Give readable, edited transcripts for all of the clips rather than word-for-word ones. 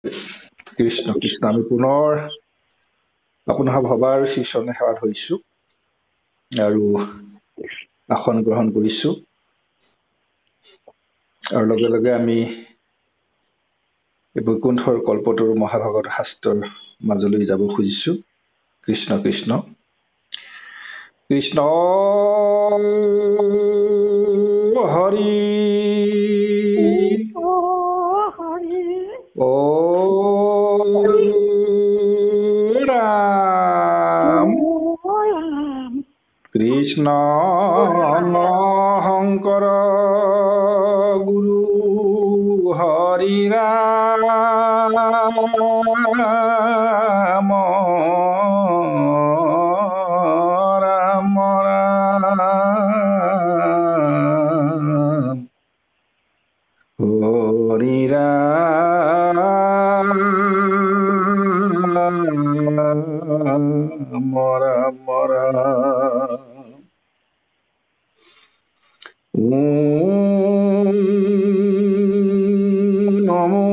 কৃষ্ণ কৃষ্ণ আমি পুনৰ আপোনাৰ ভবাৰ শিষ্যনে সেৱাত হৈছো আৰু আসন গ্ৰহণ কৰিছো আৰু লগে লগে আমি এই বৈকুণ্ঠৰ কল্পতৰু মহাভাগৱত শাস্ত্ৰৰ মাজলৈ যাব খুজিছো। কৃষ্ণ কৃষ্ণ কৃষ্ণ হৰি ও ৰাম কৃষ্ণ শংকৰ গুৰু হৰি ৰাম ৰাম ৰাম হৰি ৰাম ৰাম ৰাম নমো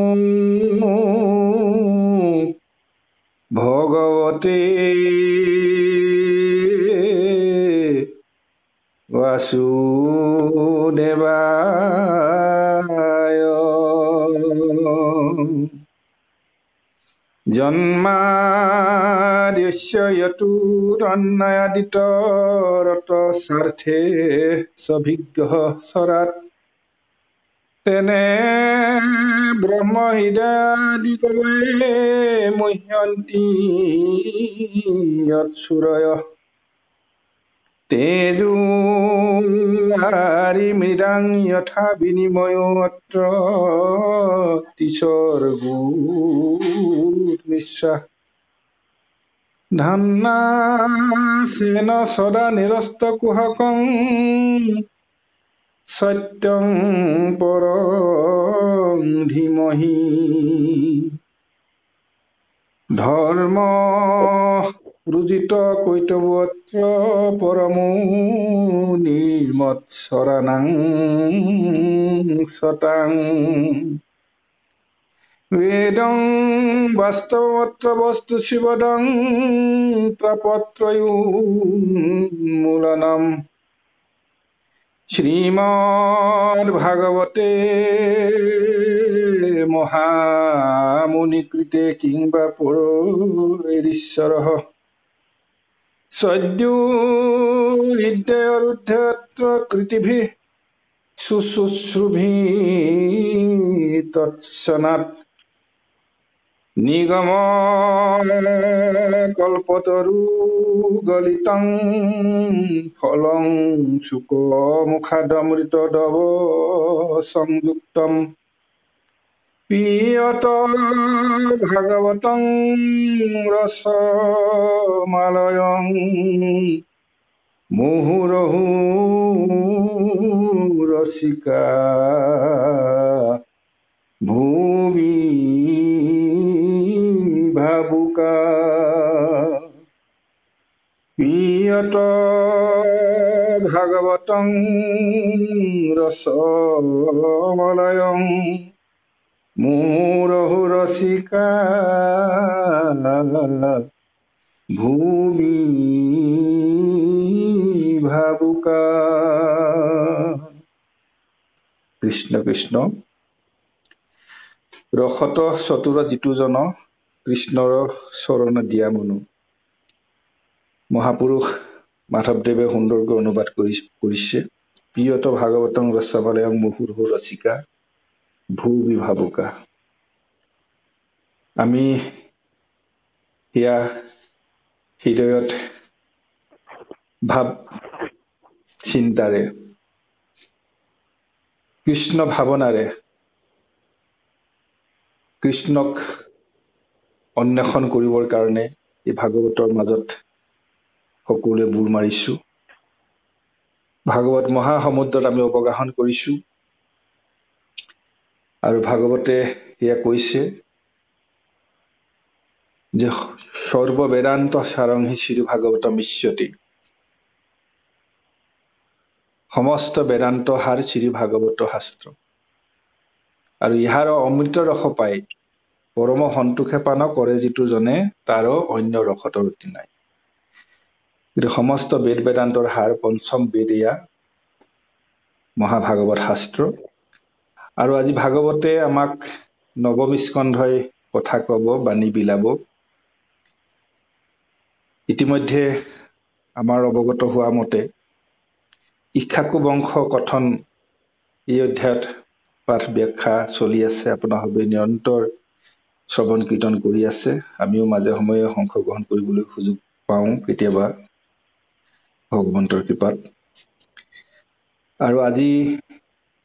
ভগৱতে বাসুদেৱায় জন্মাদ্যস্য য়তোৰণ্যয়াদিতৰতস্যাৰ্থে সবিগ্ৰহ স্বৰাট তেনে ব্ৰহ্ম হৃদয়াদি কৱে মুহ্যন্তি য়ৎসূৰয়ঃ তেজোৱাৰি মৃদাং যথা বিনিময়ো অত্ৰ তিসৰ্গোৎ ধান্নাসেন সদা নিৰস্ত কুহকং সত্যং পৰং ধীমহি ধৰ্ম ৰুজিত কৈতৱত্ৰ পৰমো নিৰ্মৎসৰাণাং সতাং বেদং বাস্তৱত্ৰ বস্তু শিৱদং ত্ৰপত্ৰয়োন্মূলনম শ্ৰীমদ্ভাগৱতে মহামুনিকৃতে কিংবা পুৰৈৰীশ্বৰঃ সদ্যো হৃদয়ৰুদ্ধযত্ৰ কৃতিভিঃ শুশ্রূষুভিঃ তৎসনাৎ নিগম কল্পতরু গলিতং ফলং শুক মুখাদমৃতদব সংযুক্তম পিয়ত ভাগবতং রসমালয়ং মুহুরহু রসিকা ভূমি ভাবুকা পিয়ত ভাগবতং রসমালয়ং মুহুরহু রসিকা ভূমি ভাবুকা। কৃষ্ণ কৃষ্ণ ৰসত চতুৰ যিটো জন কৃষ্ণৰ চৰণ দিয়া মনো। মহাপুৰুষ মাধৱদেৱে সুন্দৰকৈ অনুবাদ কৰিছে। প্ৰিয়ত ভাগৱতং ৰসমালয়ং মুহুৰ্হু ৰসিকা ভূমি ভাবুকা। আমি সেয়া হৃদয়ত ভাৱ চিন্তাৰে কৃষ্ণ ভাৱনাৰে কৃষ্ণক অন্বেষণ কৰিবৰ কাৰণে এই ভাগৱতৰ মাজত সকলোৱে বুৰ মাৰিছো। ভাগৱত মহাসমুদ্ৰত আমি অৱগাহন কৰিছো আৰু ভাগৱতে এয়া কৈছে যে সৰ্ববেদান্ত সাৰংহি শ্ৰী ভাগৱতম ইষ্যতি। সমস্ত বেদান্ত সাৰ শ্ৰী ভাগৱত শাস্ত্ৰ আৰু ইহাৰ অমৃত ৰস পাই পৰম সন্তোষে পান কৰে যিটো জনে তাৰো অন্য ৰসতৰ অতি নাই। কিন্তু সমস্ত বেদ বেদান্তৰ সাৰ পঞ্চম বেদ এয়া মহাভাগৱত শাস্ত্ৰ। আৰু আজি ভাগৱতে আমাক নৱম স্কন্ধই কথা কব, বাণী বিলাব। ইতিমধ্যে আমাৰ অৱগত হোৱা মতে ইক্ষ্বাকু বংশ কথন এই অধ্যায়ত পাঠ ব্যাখ্যা চলি আছে। আপোনালোকে নিৰন্তৰ শ্ৰৱণ কীৰ্তন কৰি আছে। আমিও মাজে সময়ে অংশগ্ৰহণ কৰিবলৈ সুযোগ পাওঁ কেতিয়াবা ভগৱন্তৰ কৃপাত। আৰু আজি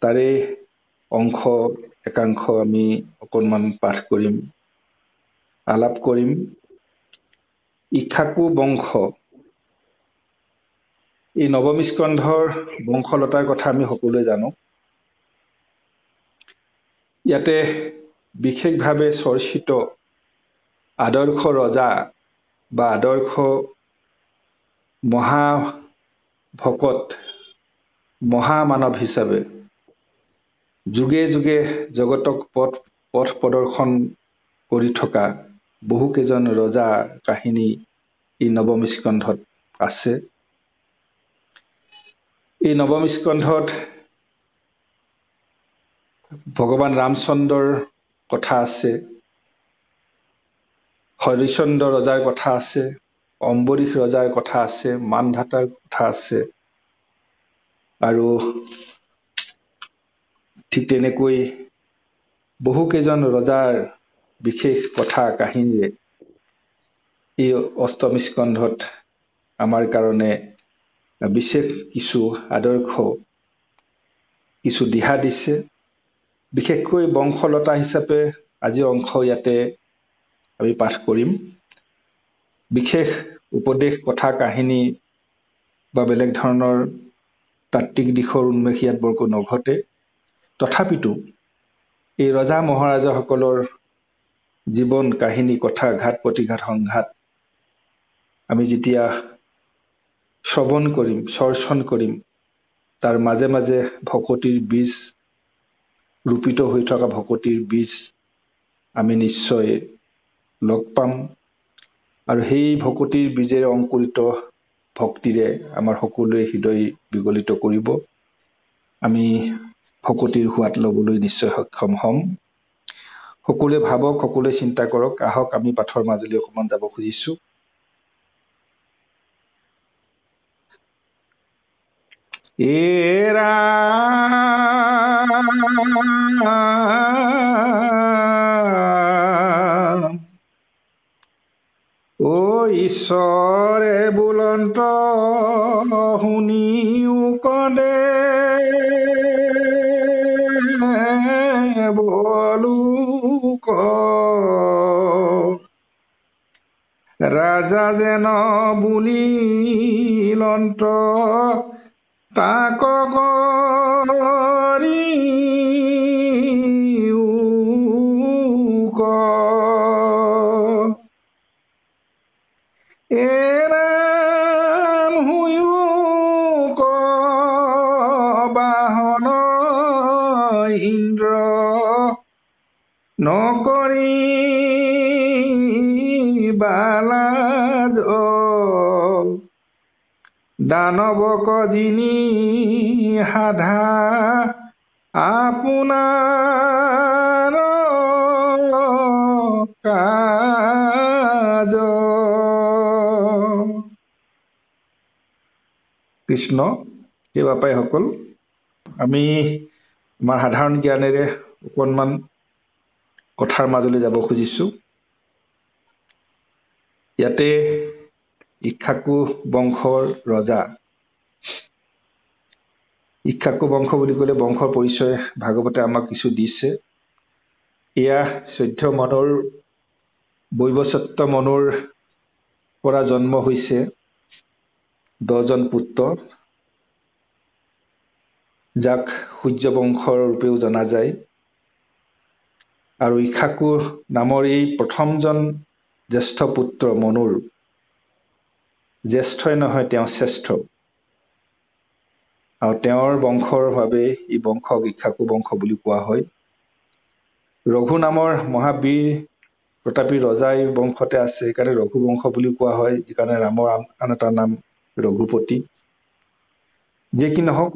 তাৰে অংশ একাংশ আমি অকণমান পাঠ কৰিম, আলাপ কৰিম। ইক্ষ্বাকু বংশ, এই নৱম স্কন্ধৰ বংশলতাৰ কথা আমি সকলোৱে জানো। ইয়াতে বিশেষভাৱে চৰ্চিত আদৰ্শ ৰজা বা আদৰ্শ মহাভকত, মহামানৱ হিচাপে যুগে যুগে জগতক পথ প্ৰদৰ্শন কৰি থকা বহুকেইজন ৰজাৰ কাহিনী এই নৱম স্কন্ধত আছে। এই নৱম স্কন্ধত ভগৱান ৰামচন্দ্ৰৰ কথা আছে, হৰিশ্চন্দ্ৰ ৰজাৰ কথা আছে, অম্বৰীশ ৰজাৰ কথা আছে, মানধাতাৰ কথা আছে। আৰু ঠিক তেনেকৈ বহুকেইজন ৰজাৰ বিশেষ কথা কাহিনীৰে এই অষ্টম স্কন্ধত আমাৰ কাৰণে বিশেষ কিছু আদৰ্শ, কিছু দিহা দিছে। বিশেষকৈ বংশলতা হিচাপে আজি অংশ ইয়াতে আমি পাঠ কৰিম। বিশেষ উপদেশ কথা কাহিনী বা বেলেগ ধৰণৰ তাত্ত্বিক দিশৰ উন্মেষ ইয়াত বৰকৈ নঘটে। তথাপিতো এই ৰজা মহাৰাজাসকলৰ জীৱন কাহিনী, কথা, ঘাত প্ৰতিঘাত, সংঘাত আমি যেতিয়া শ্ৰৱণ কৰিম, চৰ্চন কৰিম, তাৰ মাজে মাজে ভকতিৰ বীজ, ৰোপিত হৈ থকা ভকতিৰ বীজ আমি নিশ্চয় লগ পাম। আৰু সেই ভকতিৰ বীজেৰে অংকুৰিত ভক্তিৰে আমাৰ সকলোৰে হৃদয় বিগলিত কৰিব। আমি ভকতিৰ সোৱাদ লবলৈ নিশ্চয় সক্ষম হম। সকলোৱে ভাবক, সকলোৱে চিন্তা কৰক। আহক আমি পাঠৰ মাজলৈ অকণমান যাব খুজিছো। ও ঈশ্বৰে বুলন্ত শুনিও কদে বলোক ৰাজা যেন বুলিলন্ত তাক কৰিও এৰাম হুয়ো বাহন ইন্দ্ৰ নকৰি বালাজ দানৱক যিনি সাধা আপোনাৰ কাজ। কৃষ্ণ। এই বাপাইসকল, আমি আমাৰ সাধাৰণ জ্ঞানেৰে অকণমান কথাৰ মাজলৈ যাব খুজিছো। ইয়াতে ইক্ষ্বাকু বংশৰ ৰজা, ইক্ষ্বাকু বংশ বুলি ক'লে বংশৰ পৰিচয় ভাগৱতে আমাক কিছু দিছে। এয়া 14 মনুৰ বৈৱস্বত মনুৰ পৰা জন্ম হৈছে 10জন পুত্ৰ, যাক সূৰ্য বংশৰ ৰূপেও জনা যায়। আৰু ইক্ষ্বাকু নামৰ এই প্ৰথমজন জ্যেষ্ঠ পুত্ৰ মনুৰ, জ্যেষ্ঠই নহয় তেওঁ শ্ৰেষ্ঠ, আৰু তেওঁৰ বংশৰ বাবে এই বংশক ইক্ষ্বাকু বংশ বুলি কোৱা হয়। ৰঘু নামৰ মহাবীৰ তথাপি ৰজাই বংশতে আছে, সেইকাৰণে ৰঘুবংশ বুলি কোৱা হয়, যিকাৰণে ৰামৰ আন এটা নাম ৰঘুপতি। যে কি নহওক,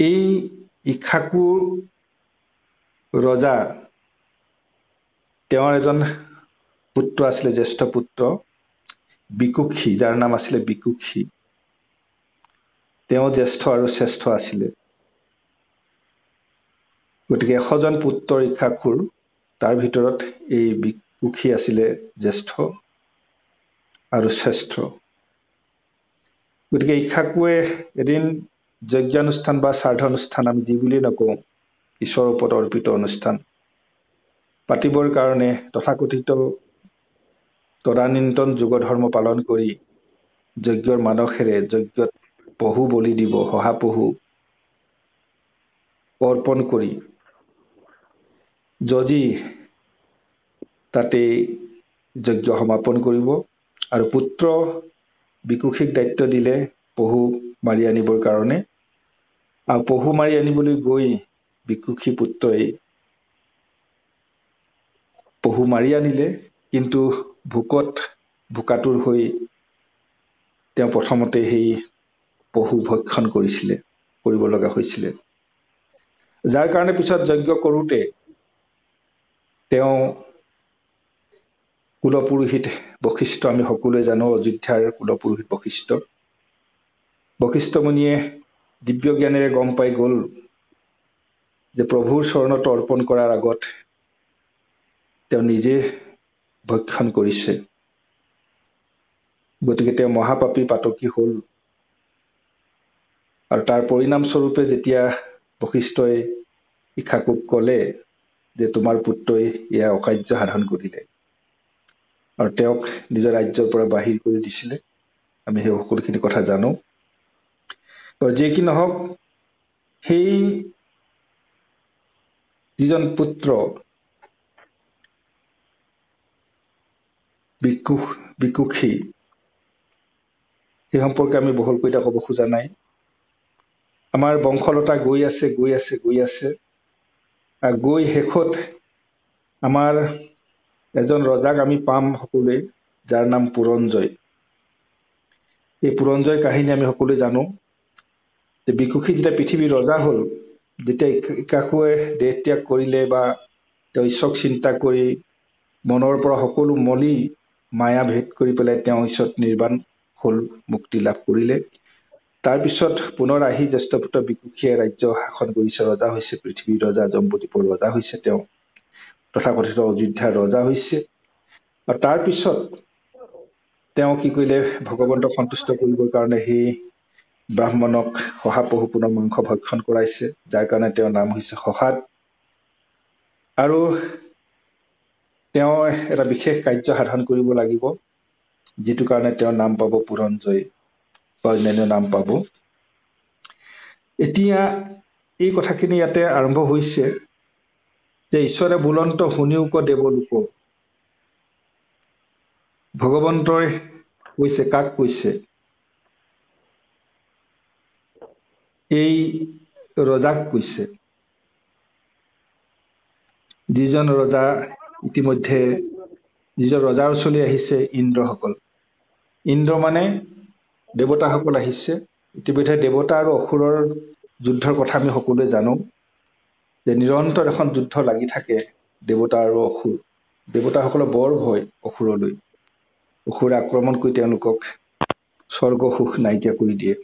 এই ইক্ষ্বাকু ৰজা, তেওঁৰ এজন পুত্ৰ আছিলে, জ্যেষ্ঠ পুত্ৰ বিকুক্ষী, যাৰ নাম আছিলে বিকুক্ষী। তেওঁ জ্যেষ্ঠ আৰু শ্ৰেষ্ঠ আছিলে। গতিকে 100 জন পুত্ৰৰ ইক্ষ্বাকুৰ, তাৰ ভিতৰত এই বিকুক্ষী আছিলে জ্যেষ্ঠ আৰু শ্ৰেষ্ঠ। গতিকে ইক্ষ্বাকুৱে এদিন যজ্ঞানুষ্ঠান বা শ্ৰাদ্ধানুষ্ঠান, আমি যি বুলি নকওঁ, ঈশ্বৰৰ ওপৰত অৰ্পিত অনুষ্ঠান পাতিবৰ কাৰণে তথাকথিত তদানীন্তন যুগ ধৰ্ম পালন কৰি যজ্ঞৰ মানসেৰে যজ্ঞত পহু বলি দিব, শহাপহু অৰ্পণ কৰি যজি তাতে যজ্ঞ সমাপন কৰিব। আৰু পুত্ৰ বিকুক্ষীক দায়িত্ব দিলে পহু মাৰি আনিবৰ কাৰণে। আৰু পহু মাৰি আনিবলৈ গৈ বিকুক্ষী পুত্ৰই পহু মাৰি আনিলে, কিন্তু ভোকাতুৰ হৈ তেওঁ প্ৰথমতে সেই পহু ভক্ষণ কৰিব লগা হৈছিলে। যাৰ কাৰণে পিছত যজ্ঞ কৰোঁতে তেওঁ কুলপুৰোহিত বশিষ্ঠ, আমি সকলোৱে জানো অযোধ্যাৰ কুলপুৰোহিত বশিষ্ঠ। বশিষ্ঠ মুনিয়ে দিব্য জ্ঞানেৰে গম পাই গ'ল যে প্ৰভুৰ চৰণত অৰ্পণ কৰাৰ আগত তেওঁ নিজে ভক্ষণ কৰিছে। গতিকে তেওঁ মহাপাপী পাতকী হ'ল। আৰু তাৰ পৰিণামস্বৰূপে যেতিয়া বশিষ্ঠই ইক্ষ্বাকুক ক'লে যে তোমাৰ পুত্ৰই এয়া অকাৰ্য সাধন কৰিলে, আৰু তেওঁক নিজৰ ৰাজ্যৰ পৰা বাহিৰ কৰি দিছিলে, আমি সেই সকলোখিনি কথা জানো। আৰু যে কি নহওক, সেই যিজন পুত্ৰ বিকুক্ষী, সেই সম্পৰ্কে আমি বহলকৈ এতিয়া ক'ব খোজা নাই। আমাৰ বংশলতা গৈ আছে গৈ শেষত আমাৰ এজন ৰজাক আমি পাম সকলোৱে, যাৰ নাম পুৰঞ্জয়। এই পুৰঞ্জয় কাহিনী আমি সকলোৱে জানো যে বিকুক্ষী যেতিয়া পৃথিৱীৰ ৰজা হ'ল, যেতিয়া ইক্ষ্বাকুৱে দেহ ত্যাগ কৰিলে বা তেওঁ ঈশ্বৰক চিন্তা কৰি মনৰ পৰা সকলো মলি মায়া ভেদ কৰি পেলাই তেওঁ ঈশ্বৰত নিৰ্বাণ হ'ল, মুক্তি লাভ কৰিলে। তাৰপিছত পুনৰ আহি জ্যেষ্ঠ পুত্ৰ বিকুক্ষীয়ে ৰাজ্য শাসন কৰিছে, ৰজা হৈছে, পৃথিৱীৰ ৰজা, জম্বুদ্বীপৰ ৰজা হৈছে, তেওঁ তথাকথিত অযোধ্যাৰ ৰজা হৈছে। আৰু তাৰপিছত তেওঁ কি কৰিলে, ভগৱন্তক সন্তুষ্ট কৰিবৰ কাৰণে সেই ব্ৰাহ্মণক শহাপহু পুনৰ মাংস ভক্ষণ কৰাইছে, যাৰ কাৰণে তেওঁৰ নাম হৈছে শহাদ। আৰু তেওঁ এটা বিশেষ কাৰ্য সাধন কৰিব লাগিব, যিটো কাৰণে তেওঁৰ নাম পাব পুৰঞ্জয় বা অন্যান্য নাম পাব। এতিয়া এই কথাখিনি ইয়াতে আৰম্ভ হৈছে যে ঈশ্বৰে বুলন্ত শুনিওক দেৱলোক। ভগৱন্তই কৈছে, কাক কৈছে? এই ৰজাক কৈছে, যিজন ৰজা ইতিমধ্যে যিজন ৰজাৰ ওচৰলৈ আহিছে, ইন্দ্ৰসকল। ইন্দ্ৰ মানে দেৱতাসকল আহিছে। ইতিমধ্যে দেৱতা আৰু অসুৰৰ যুদ্ধৰ কথা আমি সকলোৱে জানো, যে নিৰন্তৰ এখন যুদ্ধ লাগি থাকে দেৱতা আৰু অসুৰ। দেৱতাসকলৰ বৰ ভয় অসুৰলৈ। অসুৰে আক্ৰমণ কৰি তেওঁলোকক স্বৰ্গ সুখ নাইকিয়া কৰি দিয়ে।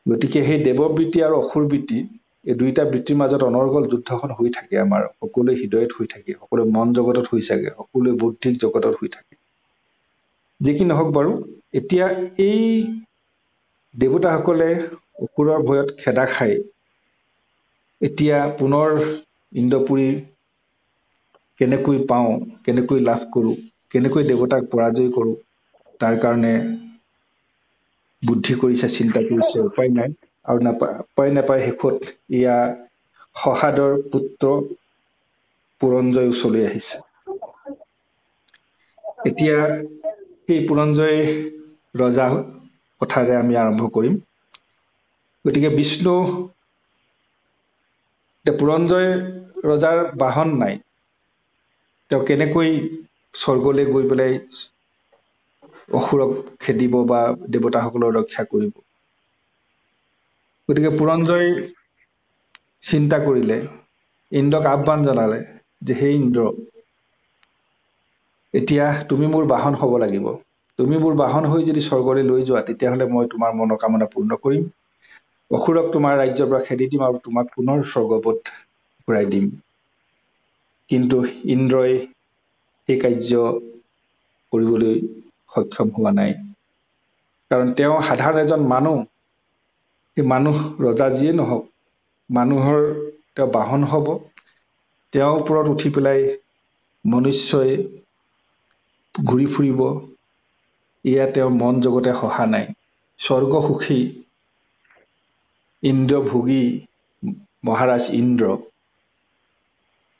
গতিকে সেই দেৱবৃত্তি আৰু অসুৰবৃত্তি, এই দুইটা বৃত্তিৰ মাজত অনৰ্গল যুদ্ধখন হৈ থাকে, আমাৰ সকলোৱে হৃদয়ত হৈ থাকে, সকলোৱে মন জগতত হৈ থাকে, সকলোৱে বৌদ্ধিক জগতত হৈ থাকে। যি কি নহওক বাৰু, এতিয়া এই দেৱতাসকলে অসুৰৰ ভয়ত খেদা খাই এতিয়া পুনৰ ইন্দ্ৰপুৰী কেনেকৈ পাওঁ, কেনেকৈ লাভ কৰোঁ, কেনেকৈ দেৱতাক পৰাজয় কৰোঁ, তাৰ কাৰণে বুদ্ধি কৰিছে, চিন্তা কৰিছে, উপায় নাই। আৰু উপায় নাপায় শেষত এয়া শহাদৰ পুত্ৰ পুৰঞ্জয় ওচৰলৈ আহিছে। এতিয়া সেই পুৰঞ্জয় ৰজা কথাৰে আমি আৰম্ভ কৰিম। গতিকে পুৰঞ্জয় ৰজাৰ বাহন নাই, তেওঁ কেনেকৈ স্বৰ্গলৈ গৈ পেলাই অসুৰক খেদিব বা দেৱতাসকলক ৰক্ষা কৰিব। গতিকে পুৰঞ্জয় চিন্তা কৰিলে, ইন্দ্ৰক আহ্বান জনালে যে হে ইন্দ্ৰ, এতিয়া তুমি মোৰ বাহন হ'ব লাগিব। তুমি মোৰ বাহন হৈ যদি স্বৰ্গলৈ লৈ যোৱা তেতিয়াহ'লে মই তোমাৰ মনোকামনা পূৰ্ণ কৰিম, অসুৰক তোমাৰ ৰাজ্যৰ পৰা খেদি দিম আৰু তোমাক পুনৰ স্বৰ্গপথ ঘূৰাই দিম। কিন্তু ইন্দ্ৰই সেই কাৰ্য কৰিবলৈ সক্ষম হোৱা নাই, কাৰণ তেওঁ সাধাৰণ এজন মানুহ। সেই মানুহ ৰজা যিয়ে নহওক, মানুহৰ তেওঁ বাহন হ'ব, তেওঁৰ ওপৰত উঠি পেলাই মনুষ্যই ঘূৰি ফুৰিব, এয়া তেওঁৰ মন জগতে সহা নাই। স্বৰ্গ সুখী ইন্দ্ৰ ভোগী মহাৰাজ ইন্দ্ৰ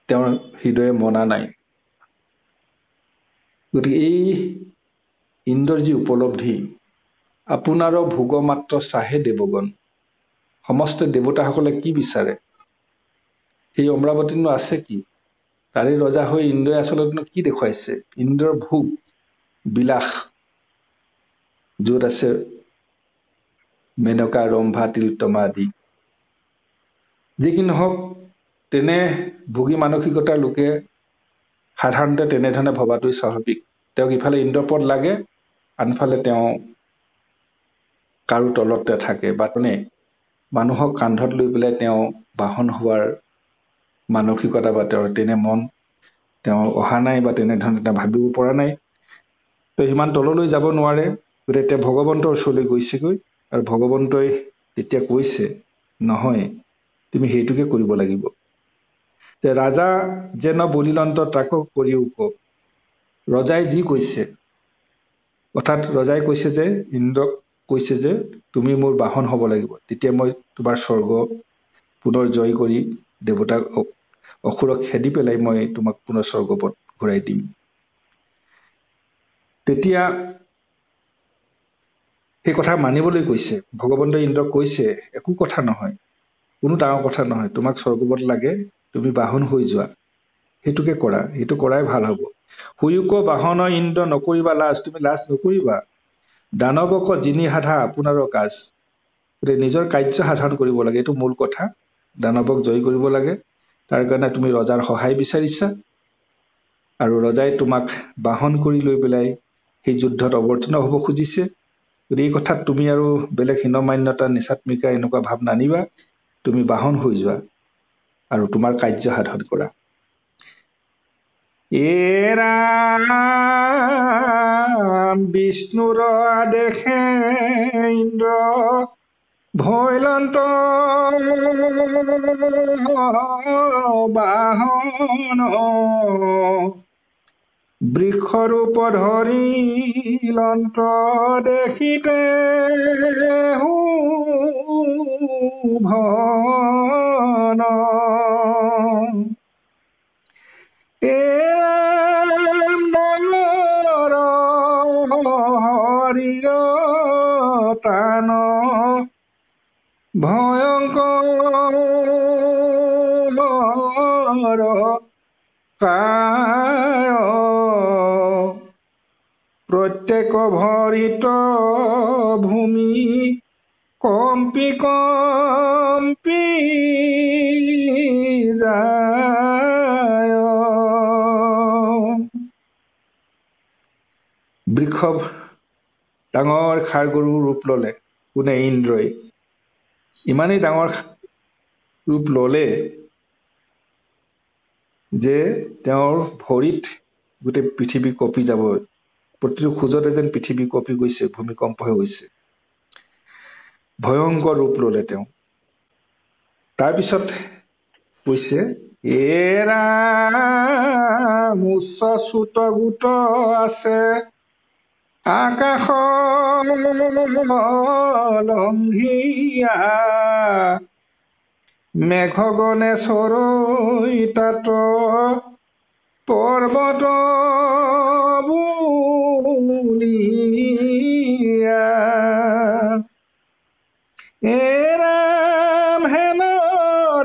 তেওঁৰ হৃদয়ে মনা নাই। গতিকে এই ইন্দ্ৰৰ যি উপলব্ধি, আপোনাৰো ভোগ মাত্ৰ চাহে দেৱগণ, সমস্ত দেৱতাসকলে কি বিচাৰে, সেই অমৰাৱতীনো আছে কি? তাৰে ৰজা হৈ ইন্দ্ৰই আচলতে কি দেখুৱাইছে? ইন্দ্ৰৰ ভোগ বিলাস, য'ত আছে মেনকা ৰম্ভা তিলোত্তমা আদি। যি কি নহওক, তেনে ভোগী মানসিকতাৰ লোকে সাধাৰণতে তেনেধৰণে ভবাটোই স্বাভাৱিক। তেওঁক ইফালে ইন্দ্ৰপদ লাগে, আনফালে তেওঁ কাৰো তলতে থাকে বা মানুহক কান্ধত লৈ পেলাই তেওঁ বাহন হোৱাৰ মানসিকতা বা তেওঁৰ তেনে মন তেওঁ অহা নাই বা তেনেধৰণে তেওঁ ভাবিব পৰা নাই। তেওঁ ইমান তললৈ যাব নোৱাৰে। গতিকে তেওঁ ভগৱন্তৰ ওচৰলৈ গৈছেগৈ, আৰু ভগৱন্তই তেতিয়া কৈছে, নহয়, তুমি সেইটোকে কৰিব লাগিব যে ৰাজা যেন বলিলন্ত তাকো কৰিওক। ৰজাই যি কৈছে, অৰ্থাৎ ৰজাই কৈছে যে ইন্দ্ৰক কৈছে যে তুমি মোৰ বাহন হ'ব লাগিব, তেতিয়া মই তোমাৰ স্বৰ্গ পুনৰ জয় কৰি দেৱতাক অসুৰক খেদি পেলাই মই তোমাক পুনৰ স্বৰ্গপথ ঘূৰাই দিম। তেতিয়া সেই কথা মানিবলৈ কৈছে ভগৱন্তই ইন্দ্ৰক কৈছে, একো কথা নহয়, কোনো ডাঙৰ কথা নহয়, তোমাক স্বৰ্গপথ লাগে, তুমি বাহন হৈ যোৱা, সেইটোকে কৰা, সেইটো কৰাই ভাল হ'ব। শুয়োক বাহন ইন্দ্ৰ নকৰিবা লাজ, তুমি লাজ নকৰিবা। দানৱক যিনি সাধা আপোনাৰো কাজ। গতিকে নিজৰ কাৰ্য সাধন কৰিব লাগে, এইটো মূল কথা। দানৱক জয় কৰিব লাগে, তাৰ কাৰণে তুমি ৰজাৰ সহায় বিচাৰিছা, আৰু ৰজাই তোমাক বাহন কৰি লৈ পেলাই সেই যুদ্ধত অৱতীৰ্ণ হ'ব খুজিছে। গতিকে এই কথাত তুমি আৰু বেলেগ হীনমান্যতা, নিচাত্মিকা এনেকুৱা ভাৱ নানিবা, তুমি বাহন হৈ যোৱা আৰু তোমাৰ কাৰ্য সাধন কৰা। ৰাম বিষ্ণুৰ আদেশে ইন্দ্ৰ ভৈলন্ত বাহন বৃক্ষৰূপ ধৰিলন্ত দেখিতে ভন হৰিৰ তান ভয়ংকৰ কায় প্ৰত্যেক ভৰিত ভূমি কম্পি কম্পি যায়। বৃক্ষ ডাঙৰ খাৰগৰুৰ ৰূপ ললে কোনে? ইন্দ্ৰই। ইমানেই ডাঙৰ ৰূপ ললে যে তেওঁৰ ভৰিত গোটেই পৃথিৱী কঁপি যাব, প্ৰতিটো খোজতে যেন পৃথিৱী কঁপি গৈছে, ভূমিকম্প হৈ গৈছে। ভয়ংকৰ ৰূপ ললে তেওঁ। তাৰপিছত কৈছে, ৰাম উচ্চ চুত গোট আছে আকাশ লংঘিয়া, মেঘগণে চৰৈ তাত পৰ্বত বুলিয়া। ৰাম হেন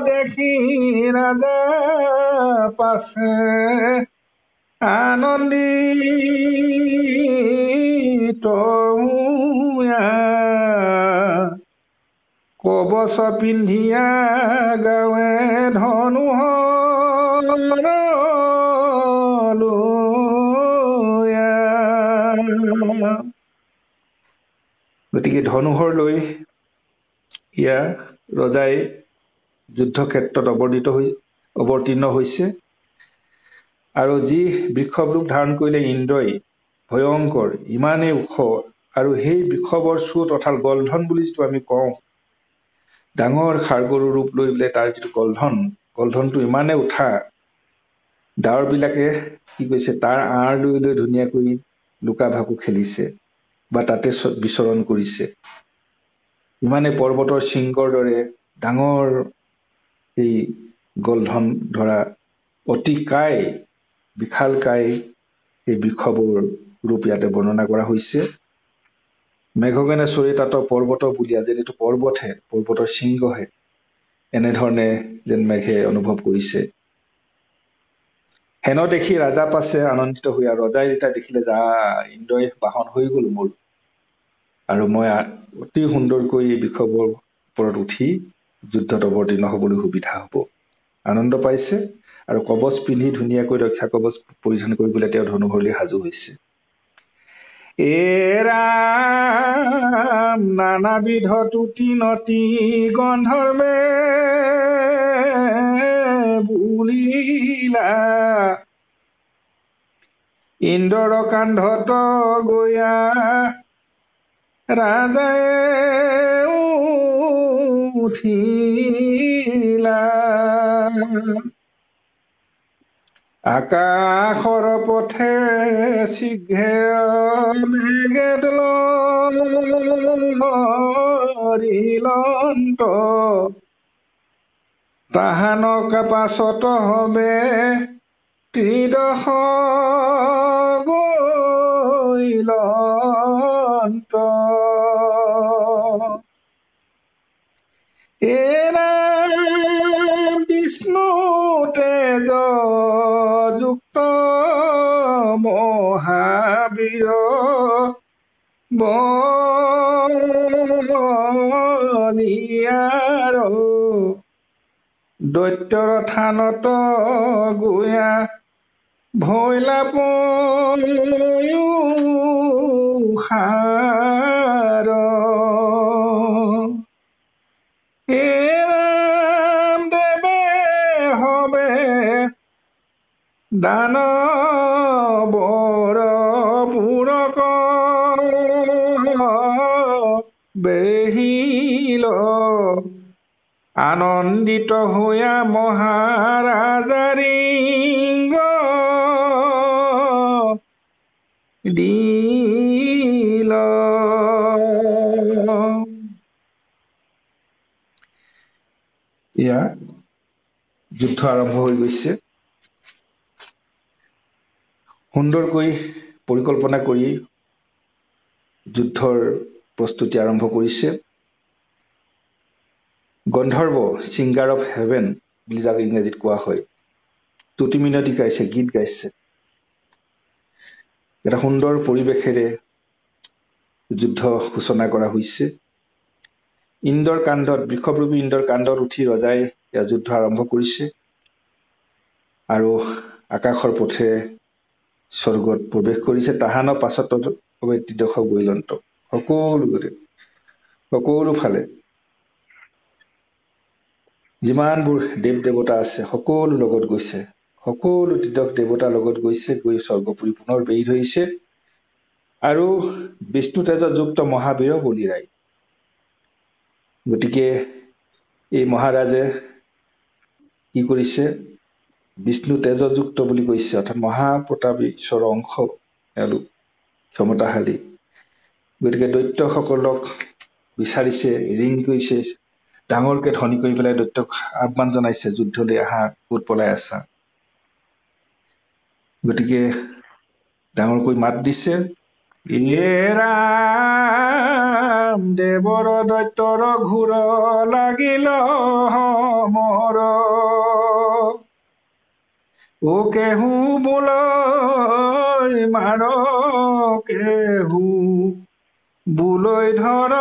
দেখি ৰাজা পাছে আনন্দিত কবচ পিন্ধিয়া গাৱে ধনুহৰ গতিকে ধনুহৰ লৈ ৰজাই যুদ্ধক্ষেত্ৰত অৱতীৰ্ণ হৈছে আৰু যি বৃষভ ৰূপ ধাৰণ কৰিলে ইন্দ্ৰই ভয়ংকৰ ইমানেই ওখ আৰু সেই বৃষভৰ চুট অৰ্থাৎ গলধন বুলি যিটো আমি কওঁ ডাঙৰ খাৰগৰু ৰূপ লৈ পেলাই তাৰ যিটো গলধনটো ইমানেই উঠা ডাৱৰবিলাকে কি কৈছে তাৰ আঁৰ লৈ লৈ ধুনীয়াকৈ লুকা ভাকু খেলিছে বা তাতে বিচৰণ কৰিছে ইমানে পৰ্বতৰ শৃংগৰ দৰে ডাঙৰ এই গলধন ধৰা অতিকায় বিশালকায় এই বৃষভৰ ৰূপ ইয়াতে বৰ্ণনা কৰা হৈছে মেঘগনে চৰিতাত পৰ্বত বুলিয়া যেন এইটো পৰ্বতৰ শৃংগহে এনেধৰণে যেন মেঘে অনুভৱ কৰিছে হেন দেখি ৰাজা পাছে আনন্দিত হৈ আৰু ৰজাই যেতিয়া দেখিলে যে ইন্দ্ৰই বাহন হৈ গ'ল মোৰ আৰু মই অতি সুন্দৰকৈ এই বৃষভৰ ওপৰত উঠি যুদ্ধত অৱতীৰ্ণ হ'বলৈ সুবিধা হ'ব আনন্দ পাইছে আৰু কবচ পিন্ধি ধুনীয়াকৈ ৰক্ষা কবচ পৰিধান কৰিবলৈ তেওঁ ধনুহৰলৈ সাজু হৈছে এৰাম নানাবিধ তুতি নতি গন্ধৰ্বে বুলিলা ইন্দ্ৰৰ কান্ধত গয়া ৰাজাই উঠিলা আকাশৰ পথে শীঘ্ৰে মেঘেদলন্ত তাহানক পাছত হবে ত্ৰিদশ গৈলন্ত এৰাম বিষ্ণু তেজ যুক্ত মহাবীৰ বলিয়াৰ দৈত্যৰ থানত গুয়া ভৈলা পয়ুষাৰ এৰাম দেৱে হবে দানৱৰ পূৰক বেহিল আনন্দিত হৈয়া মহাৰাজাৰিংগ দিল যুদ্ধ আৰম্ভ হৈ গৈছে সুন্দৰকৈ পৰিকল্পনা কৰি যুদ্ধৰ প্ৰস্তুতি আৰম্ভ কৰিছে গন্ধৰ্ব সিংগাৰ অফ হেভেন বুলি যাক ইংৰাজীত কোৱা হয় তুতি মিনতি গাইছে গীত গাইছে এটা সুন্দৰ পৰিৱেশেৰে যুদ্ধ সূচনা কৰা হৈছে ইন্দ্ৰৰ কান্ধত বৃষভৰূপী ইন্দ্ৰৰ কান্ধত উঠি ৰজাই যুদ্ধ আৰম্ভ কৰিছে আৰু আকাশৰ পথে স্বৰ্গত প্ৰৱেশ কৰিছে তাহানৰ পাছত হবে ত্ৰিদশ গৈলন্ত সকলো ফালে যিমানবোৰ দেৱ দেৱতা আছে সকলো লগত গৈছে সকলো ত্ৰিদশ দেৱতাৰ লগত গৈছে গৈ স্বৰ্গপুৰী পুনৰ বেৰি ধৰিছে আৰু বিষ্ণু তেজ যুক্ত মহাবীৰ বলিৰায় গতিকে এই মহাৰাজে কি কৰিছে বিষ্ণু তেজযুক্ত বুলি কৈছে অৰ্থাৎ মহাপ্ৰতাপ ঈশ্বৰৰ অংশ এওঁলোক ক্ষমতাশালী গতিকে দৈত্যসকলক বিচাৰিছে ৰিং কৰিছে ডাঙৰকে ধ্বনি কৰি পেলাই দৈত্যক আহ্বান জনাইছে যুদ্ধলৈ আহা ক'ত পলাই আছা গতিকে ডাঙৰকৈ মাত দিছে এৰাম দেৱৰ দৈত্যৰ ঘূৰ লাগিল মৰ ও কেহু বুলৈ মাৰ কেহু বুলৈ ধৰ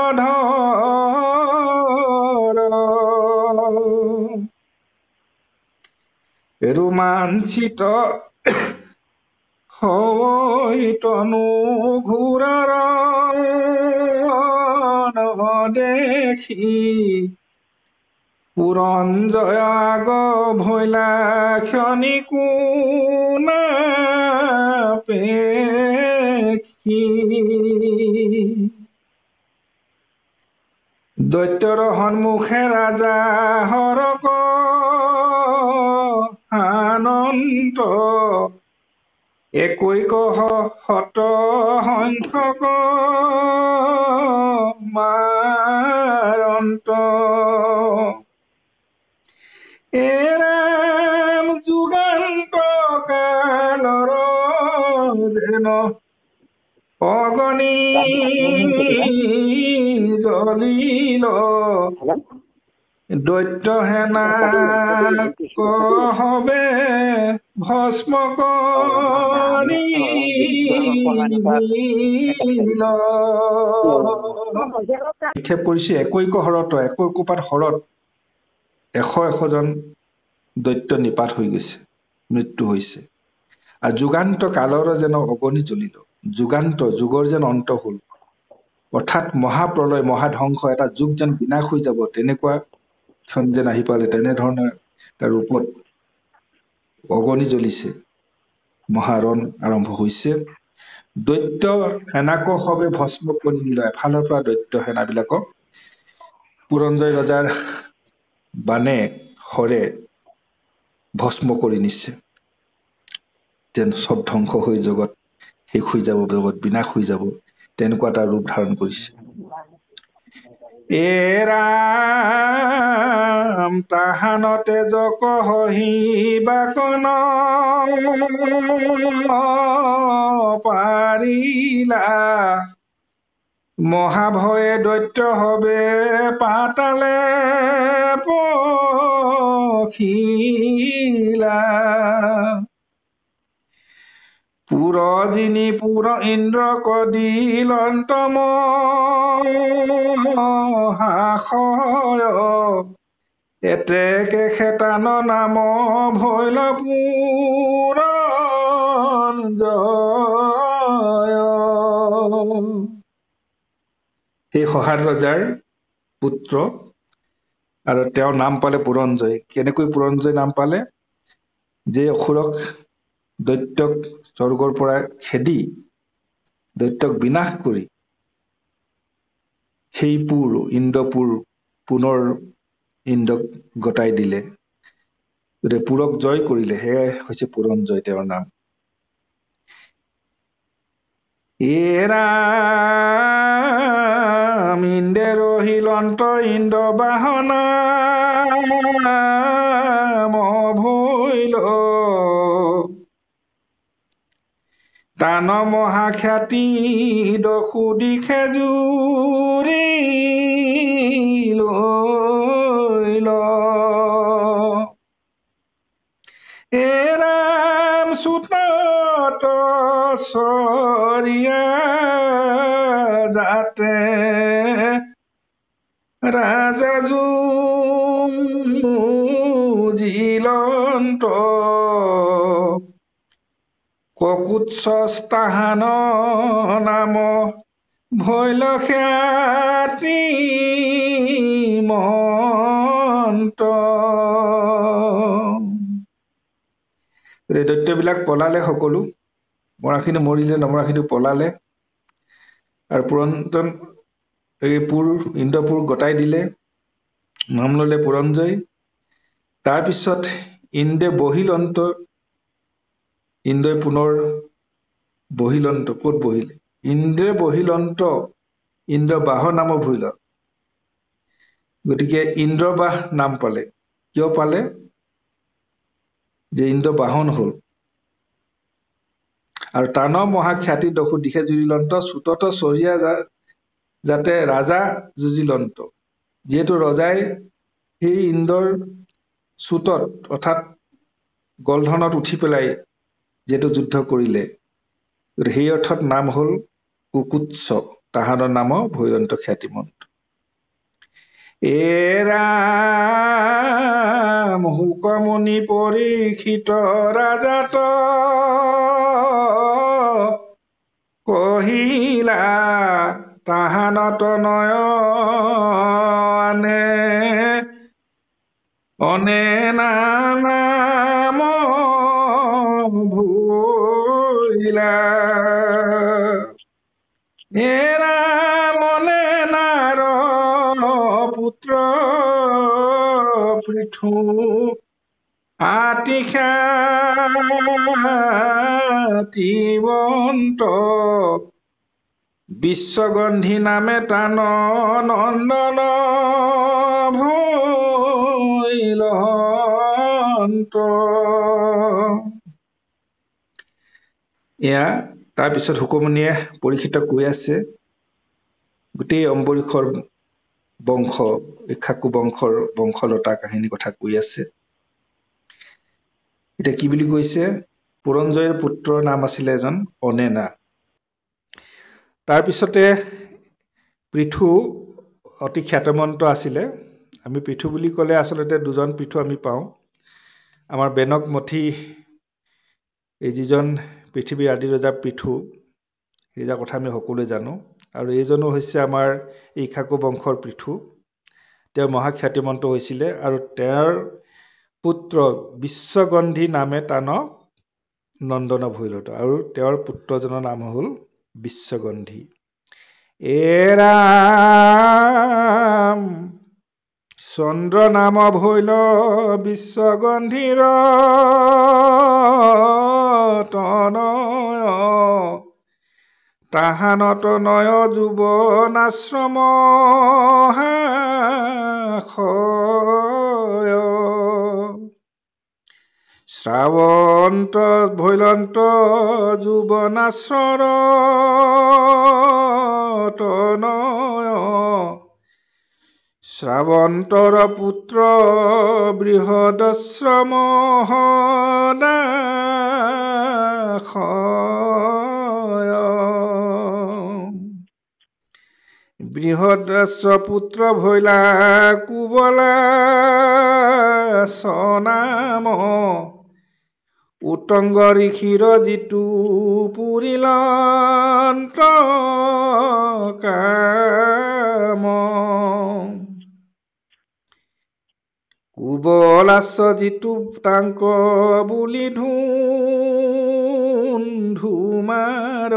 ৰোমাঞ্চিত হৈ তনু ঘূৰাৰ দেখি পুৰঞ্জয় আগ ভৈলা ক্ষণিকো নাপেক্ষী দৈত্যৰ সন্মুখে ৰাজা হৰক আনন্ত একৈক শত সংখ্যক মাৰন্ত এৰাম যুগান্ত কালৰ যেন অগণি জ্বলিল দৈত্য সেনা কহবে ভস্ম কৰি নিক্ষেপ কৰিছে একৈক হৰত একৈকোপাত হৰত এশজন দৈত্য নিপাত হৈ গৈছে মৃত্যু হৈছে আৰু যুগান্ত কালৰ যেন অগণি জ্বলিল যুগান্ত যুগৰ যেন অন্ত হল অৰ্থাৎ মহাপ্ৰলয় মহাধ্বংস এটা যুগ যেন বিনাশ হৈ যাব তেনেকুৱা ক্ষণ যেন আহি পালে তেনেধৰণৰ এটা ৰূপত অগণি জ্বলিছে মহাৰণ আৰম্ভ হৈছে দৈত্য সেনাক সবে ভস্ম কৰি নিল এফালৰ পৰা দৈত্য সেনাবিলাকক পুৰঞ্জয় ৰজাৰ বানে হৰে ভস্ম কৰি নিছে যেন সব ধ্বংস হৈ জগত শেষ হৈ যাব জগত বিনাশ হৈ যাব তেনেকুৱা এটা ৰূপ ধাৰণ কৰিছে এৰাম তাহানতে জক হহিবাকন পাৰিলা মহাভয়ে দৈত্য হবে পাতালে পখিলা পুৰজিনী পুৰ ইন্দ্ৰ কদিলন্ত মহাশয় এতেকে খেতান নাম ভৈল পুৰঞ্জয় সেই সহাৰ ৰজাৰ পুত্ৰ আৰু তেওঁৰ নাম পালে পুৰঞ্জয় কেনেকৈ পুৰঞ্জয় নাম পালে যে অসুৰক দৈত্যক স্বৰ্গৰ পৰা খেদি দৈত্যক বিনাশ কৰি সেই ইন্দ্ৰপুৰ পুনৰ ইন্দ্ৰক গতাই দিলে গতিকে পুৰক জয় কৰিলে সেয়াই হৈছে পুৰঞ্জয় তেওঁৰ নাম এৰাম ইন্দ্ৰে ৰহিলন্ত ইন্দ্ৰ বাহনা ভৈল তান মহাখ্যাতি দশু দিশে জুৰি লৈল এৰাম সুতত চৰিয়া যাতে ৰাজা যুজিলন্ত ককুৎসস্তাহান নাম ভৈল খ্যাতি মন্ত দৈত্যবিলাক পলালে সকলো মৰাখিনি মৰিলে নমৰাখিনি পলালে আৰু পুৰঞ্জন ইন্দ্ৰপুৰ গতাই দিলে নাম ললে পুৰঞ্জয় তাৰপিছত ইন্দ্ৰে বহিলন্ত ইন্দ্ৰই পুনৰ বহিলন্ত ক'ত বহিলে ইন্দ্ৰে বহিলন্ত ইন্দ্ৰ বাহ নাম ভৈল গতিকে ইন্দ্ৰবাহ নাম পালে কিয় পালে যে ইন্দ্ৰ বাহন হল আৰু তান মহাখ্যাতি দশু দিশে জুৰিলন্ত চুতত চৰিয়া যাতে ৰাজা যুজিলন্ত যিহেতু ৰজাই সেই ইন্দ্ৰৰ চুতত অৰ্থাৎ গলধনত উঠি পেলাই যিহেতু যুদ্ধ কৰিলে সেই অৰ্থত নাম হ'ল কুকুৎস তাহাঁতৰ নাম ভৈৰন্ত খ্যাতিমন্ত এৰাম হুকমনি পৰীক্ষিত ৰাজাত কহিলা তাহানত নয়নে অনে নাম ভৈলা এৰামনে নাৰ পুত্ৰ পৃথু আতিখাতিবন্ত বিশ্বগন্ধি নামে তান নন্দন ভৈলন্ত এয়া তাৰপিছত হুকমনিয়ে পৰীক্ষিতক কৈ আছে গোটেই অম্বৰীশৰ বংশ ইক্ষ্বাকু বংশৰ বংশলতা কাহিনী কথা কৈ আছে এতিয়া কি বুলি কৈছে পুৰঞ্জয়ৰ পুত্ৰৰ নাম আছিলে এজন অনেনা তাৰপিছতে পৃথু অতি খ্যাতমন্ত আছিলে আমি পৃথু বুলি ক'লে আচলতে দুজন পৃথু আমি পাওঁ আমাৰ বেনক মথি এই যিজন পৃথিৱীৰ আদি ৰজা পৃথু এইজা কথা আমি সকলোৱে জানো আৰু এইজনো হৈছে আমাৰ ইক্ষ্বাকু বংশৰ পৃথু তেওঁ মহাখ্যাতিমন্ত হৈছিলে আৰু তেওঁৰ পুত্ৰ বিশ্বগন্ধি নামে তান নন্দন ভৈলন্ত আৰু তেওঁৰ পুত্ৰজনৰ নাম হ'ল বিশ্বগন্ধি এৰাম চন্দ্ৰ নাম ভৈল বিশ্বগন্ধিৰ তনয় তাহানত নয় যুৱনাশ্ৰম শ্ৰাৱন্ত ভৈলন্ত যুৱনাশ্ৰৰ তনয় শ্ৰাৱন্তৰ পুত্ৰ বৃহদশ্ৰম বৃহদশ্ৰ পুত্ৰ ভৈলা কুবলা সনাম উত্তংগ ঋষিৰ যিটো পুৰিলন্ত কাম কুবলাশ্চ যিটো তাংক বুলি ধুমাৰ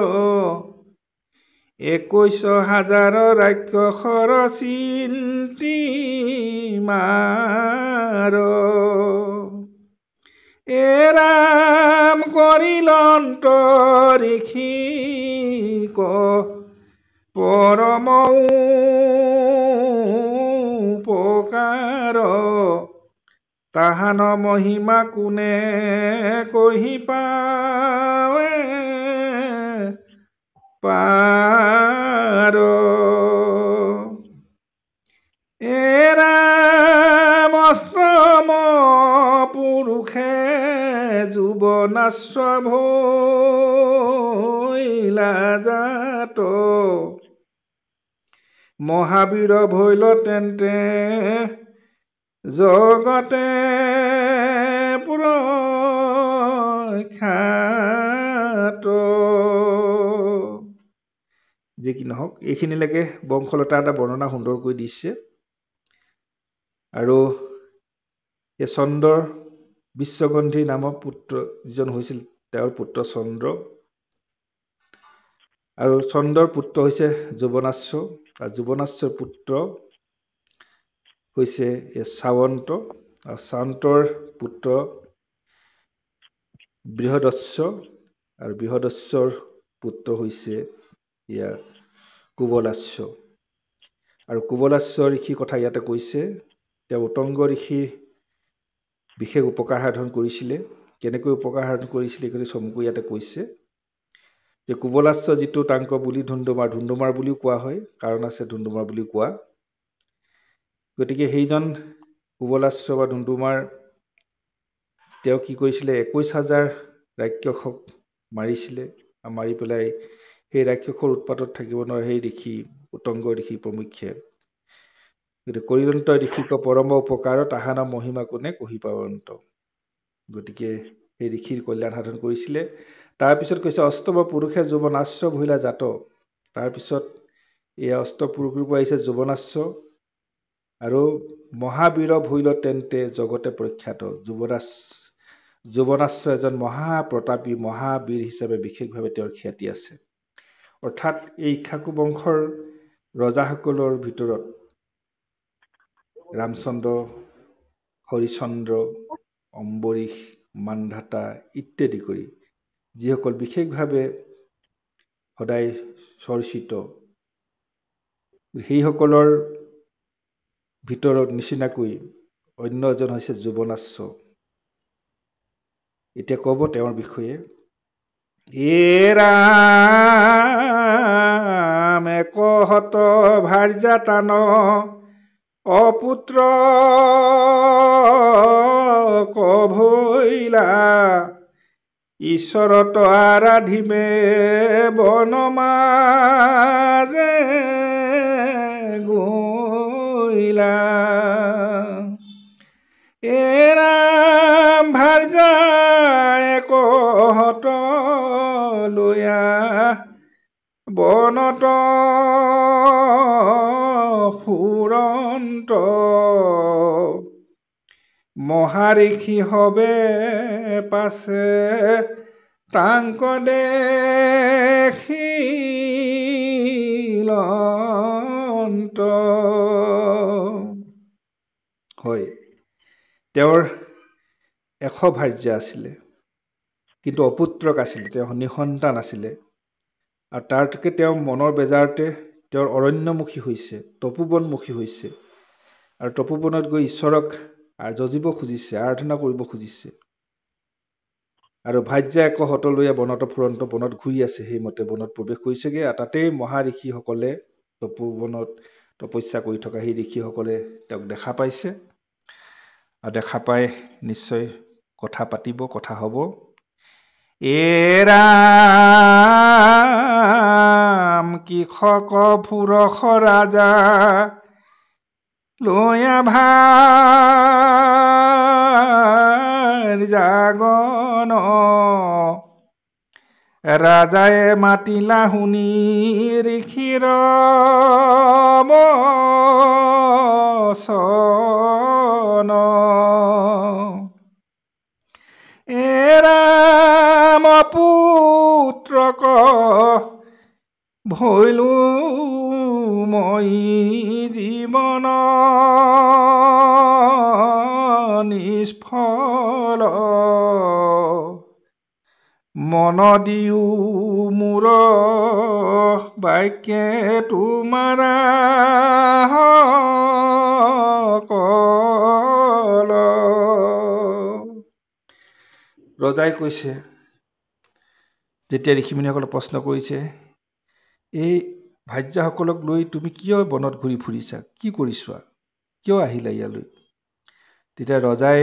21,000 ৰাক্ষসৰ চিন্তি মাৰ এৰাম কৰিলন্ত ঋষিক পৰম উপকাৰ তাহান মহিমা কোনে কহি পাৱে পাৰ এৰাম অষ্টম পুৰুষে যুৱনাশ্ৰ ভৈলা জাত মহাবীৰ ভৈল তেন্তে জগতে প্ৰখ্যাত যি কি নহওক এইখিনিলৈকে বংশলতা এটা বৰ্ণনা সুন্দৰকৈ দিছে আৰু এই চন্দ্ৰৰ বিশ্বগন্ধি নামৰ পুত্ৰ যিজন হৈছিল তেওঁৰ পুত্ৰ চন্দ্ৰ আৰু চন্দ্ৰৰ পুত্ৰ হৈছে যুৱনাশ্ৰ আৰু যুৱনাশ্ৰৰ পুত্ৰ হৈছে শ্ৰাৱন্ত আৰু শ্ৰাৱন্তৰ পুত্ৰ বৃহদস্য আৰু বৃহদস্যৰ পুত্ৰ হৈছে ইয়া কুবলাশ্য আৰু কুবলাশ্য ঋষিৰ কথা ইয়াতে কৈছে তেওঁ উত্তংগ ঋষিৰ বিশেষ উপকাৰ সাধন কৰিছিলে কেনেকৈ উপকাৰ সাধন কৰিছিলে এইখিনি চমুকৈ ইয়াতে কৈছে যে কুবলাশ্য যিটো তাংক বুলি ধুন্দুমাৰ বুলিও কোৱা হয় কাৰণ আছে ধুন্দুমাৰ বুলি কোৱা গতিকে সেইজন কুবলাশ্য বা ধুন্দুমাৰ তেওঁ কি কৰিছিলে 21,000 ৰাক্ষসক মাৰিছিলে মাৰি পেলাই সেই ৰাক্ষসৰ উৎপাতত থাকিব নোৱাৰে সেই ঋষি উত্তংগ ঋষি প্ৰমুখ্যে কৰিদন্ত ঋষিক পৰম উপকাৰ তাহানা মহিমা কোনে কহি পাৱন্ত গতিকে সেই ঋষিৰ কল্যাণ সাধন কৰিছিলে তাৰপিছত কৈছে অষ্টম পুৰুষে যুৱনাশ্য ভৈলা জাত তাৰপিছত এই অষ্টপুৰুষৰ পৰা আহিছে যুৱনাশ্য আৰু মহাবীৰ ভৈল তেন্তে জগতে প্ৰখ্যাত যুৱনাশ্য এজন মহাপ্ৰতাপী মহাবীৰ হিচাপে বিশেষভাৱে তেওঁৰ খ্যাতি আছে অৰ্থাৎ এই ইক্ষ্বাকু বংশৰ ৰজাসকলৰ ভিতৰত ৰামচন্দ্ৰ হৰিচন্দ্ৰ অম্বৰীশ মানধাতা ইত্যাদি কৰি যিসকল বিশেষভাৱে সদায় চৰ্চিত সেইসকলৰ ভিতৰত নিচিনাকৈ অন্য এজন হৈছে যুৱনাশ্য এতিয়া ক'ব তেওঁৰ বিষয়ে ৰাম একহত ভাৰ্যাতান অপুত্ৰ কভৈলা ঈশ্বৰত আৰাধিমে বনমাজে গৈলা ৰাম ভাৰ্যা একহত লয়া বনত ফুৰন্ত মহাঋষি হবে পাছে তাংক দেখিলন্ত হয় তেওঁৰ 100 ভাৰ্যা আছিলে কিন্তু অপুত্ৰক আছিলে তেওঁ নিসন্তান আছিলে আৰু তাৰকে তেওঁ মনৰ বেজাৰতে তেওঁৰ অৰণ্যমুখী হৈছে তপোবনমুখী হৈছে আৰু তপোবনত গৈ ঈশ্বৰক যজিব খুজিছে আৰাধনা কৰিব খুজিছে আৰু ভাৰ্যা একহত লৈ বনত ফুৰন্ত বনত ঘূৰি আছে সেইমতে বনত প্ৰৱেশ কৰিছেগে আৰু তাতেই মহাঋষিসকলে তপোবনত তপস্যা কৰি থকা সেই ঋষিসকলে তেওঁক দেখা পাইছে আৰু দেখা পাই নিশ্চয় কথা পাতিব কথা হ'ব ৰাম কৃষক ফুৰখ ৰাজা লয়া ভাৰ্যাগন ৰাজায়ে মাতিলা শুনি ঋষিৰ বচন ৰাম পুত্ৰক ভৈলো মই জীৱন নিষ্ফল মন দিও মোৰ বাক্যে তোমাৰা সকল ৰজাই কৈছে যেতিয়া ঋষিমুনিসকলে প্ৰশ্ন কৰিছে এই ভাৰ্যাসকলক লৈ তুমি কিয় বনত ঘূৰি ফুৰিছা কি কৰিছা কিয় আহিলা ইয়ালৈ তেতিয়া ৰজাই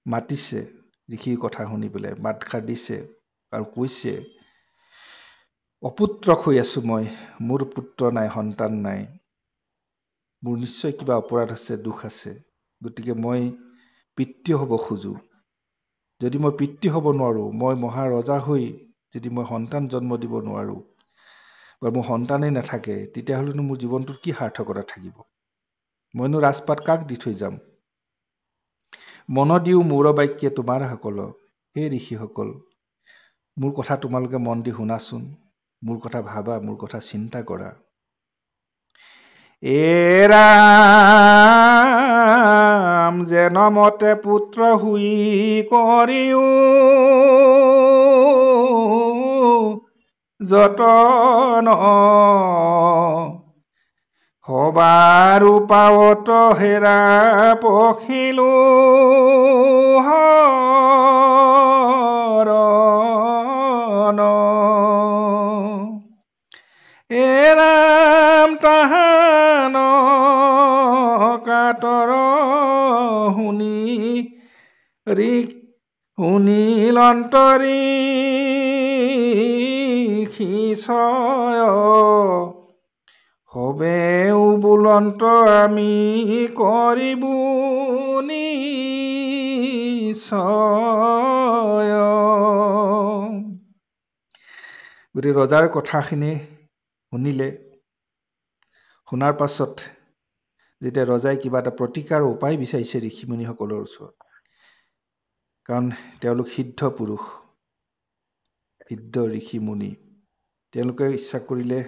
মাতিছে ঋষিৰ কথা শুনি পেলাই মাতষাৰ দিছে আৰু কৈছে অপুত্ৰ হৈ আছো মই মোৰ পুত্ৰ নাই সন্তান নাই মোৰ নিশ্চয় কিবা অপৰাধ আছে দুখ আছে গতিকে মই পিতৃ হ'ব খোজো যদি মই পিতৃ হ'ব নোৱাৰো মই মহা ৰজা হৈ যদি মই সন্তান জন্ম দিব নোৱাৰো বা মোৰ সন্তানেই নাথাকে তেতিয়াহ'লেনো মোৰ জীৱনটোত কি সাৰ্থকতা থাকিব মইনো ৰাজপাট কাক দি থৈ যাম মন দিও মোৰ বাক্যে তোমাৰ সকল হে ঋষিসকল মোৰ কথা তোমালোকে মন দি শুনাচোন মোৰ কথা ভাবা মোৰ কথা চিন্তা কৰা ৰাম যেন মতে পুত্ৰ হুই কৰিও যতন হবাৰু পাৱত হেৰা পখিলো হৰণ ৰাম তাহান কাতৰ শুনি শুনিল অন্তৰী খিছয় হবেও বুলন্ত আমি কৰিব নিশ্চয়। গতিকে ৰজাৰ কথাখিনি শুনিলে, শুনাৰ পাছত যেতিয়া ৰজাই কিবা এটা প্ৰতিকাৰ উপায় বিচাৰিছে ঋষিমুনিসকলৰ ওচৰত, কাৰণ তেওঁলোক সিদ্ধ পুৰুষ, সিদ্ধ ঋষিমুনি, তেওঁলোকে ইচ্ছা কৰিলে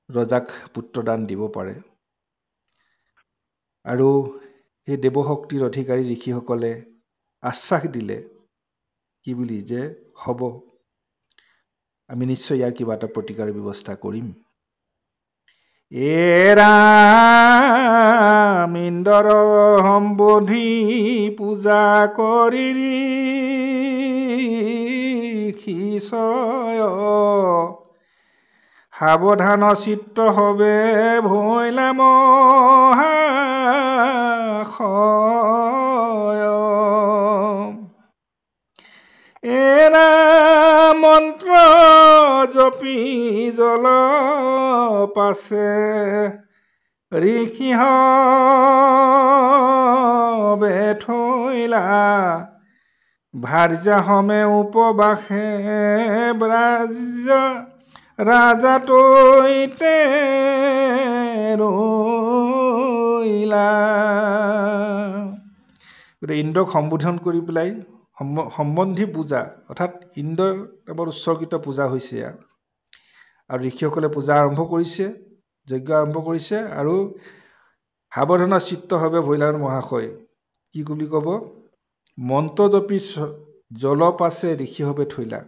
ৰজাক পুত্ৰদান দিব পাৰে। আৰু সেই দেৱশক্তিৰ অধিকাৰী ঋষিসকলে আশ্বাস দিলে কি বুলি, যে হ'ব, আমি নিশ্চয় ইয়াৰ কিবা এটা প্ৰতিকাৰৰ ব্যৱস্থা কৰিম। ৰাম ইন্দ্ৰ সম্বোধি পূজা কৰি খিছয় সাৱধান চিত্ত হবে ভৈলা মহাশয়। মন্ত্ৰ জপি জল পাছে ঋষি বেথৈলা ভাৰ্যা হমে উপবাসে ৰাজা তৈতে ৰৈলা। গতিকে ইন্দ্ৰক সম্বোধন কৰি পেলাই সম্বন্ধী পূজা, অৰ্থাৎ ইন্দ্ৰৰ নামত উৎসৰ্গিত পূজা হৈছে। আৰু ঋষিসকলে পূজা আৰম্ভ কৰিছে, যজ্ঞ আৰম্ভ কৰিছে। আৰু সাৱধান চিত্ত হবে ভৈলা মহাশয় কি বুলি ক'ব, মন্ত্ৰ জপি জল পাছে ঋষি হবে থৈলা।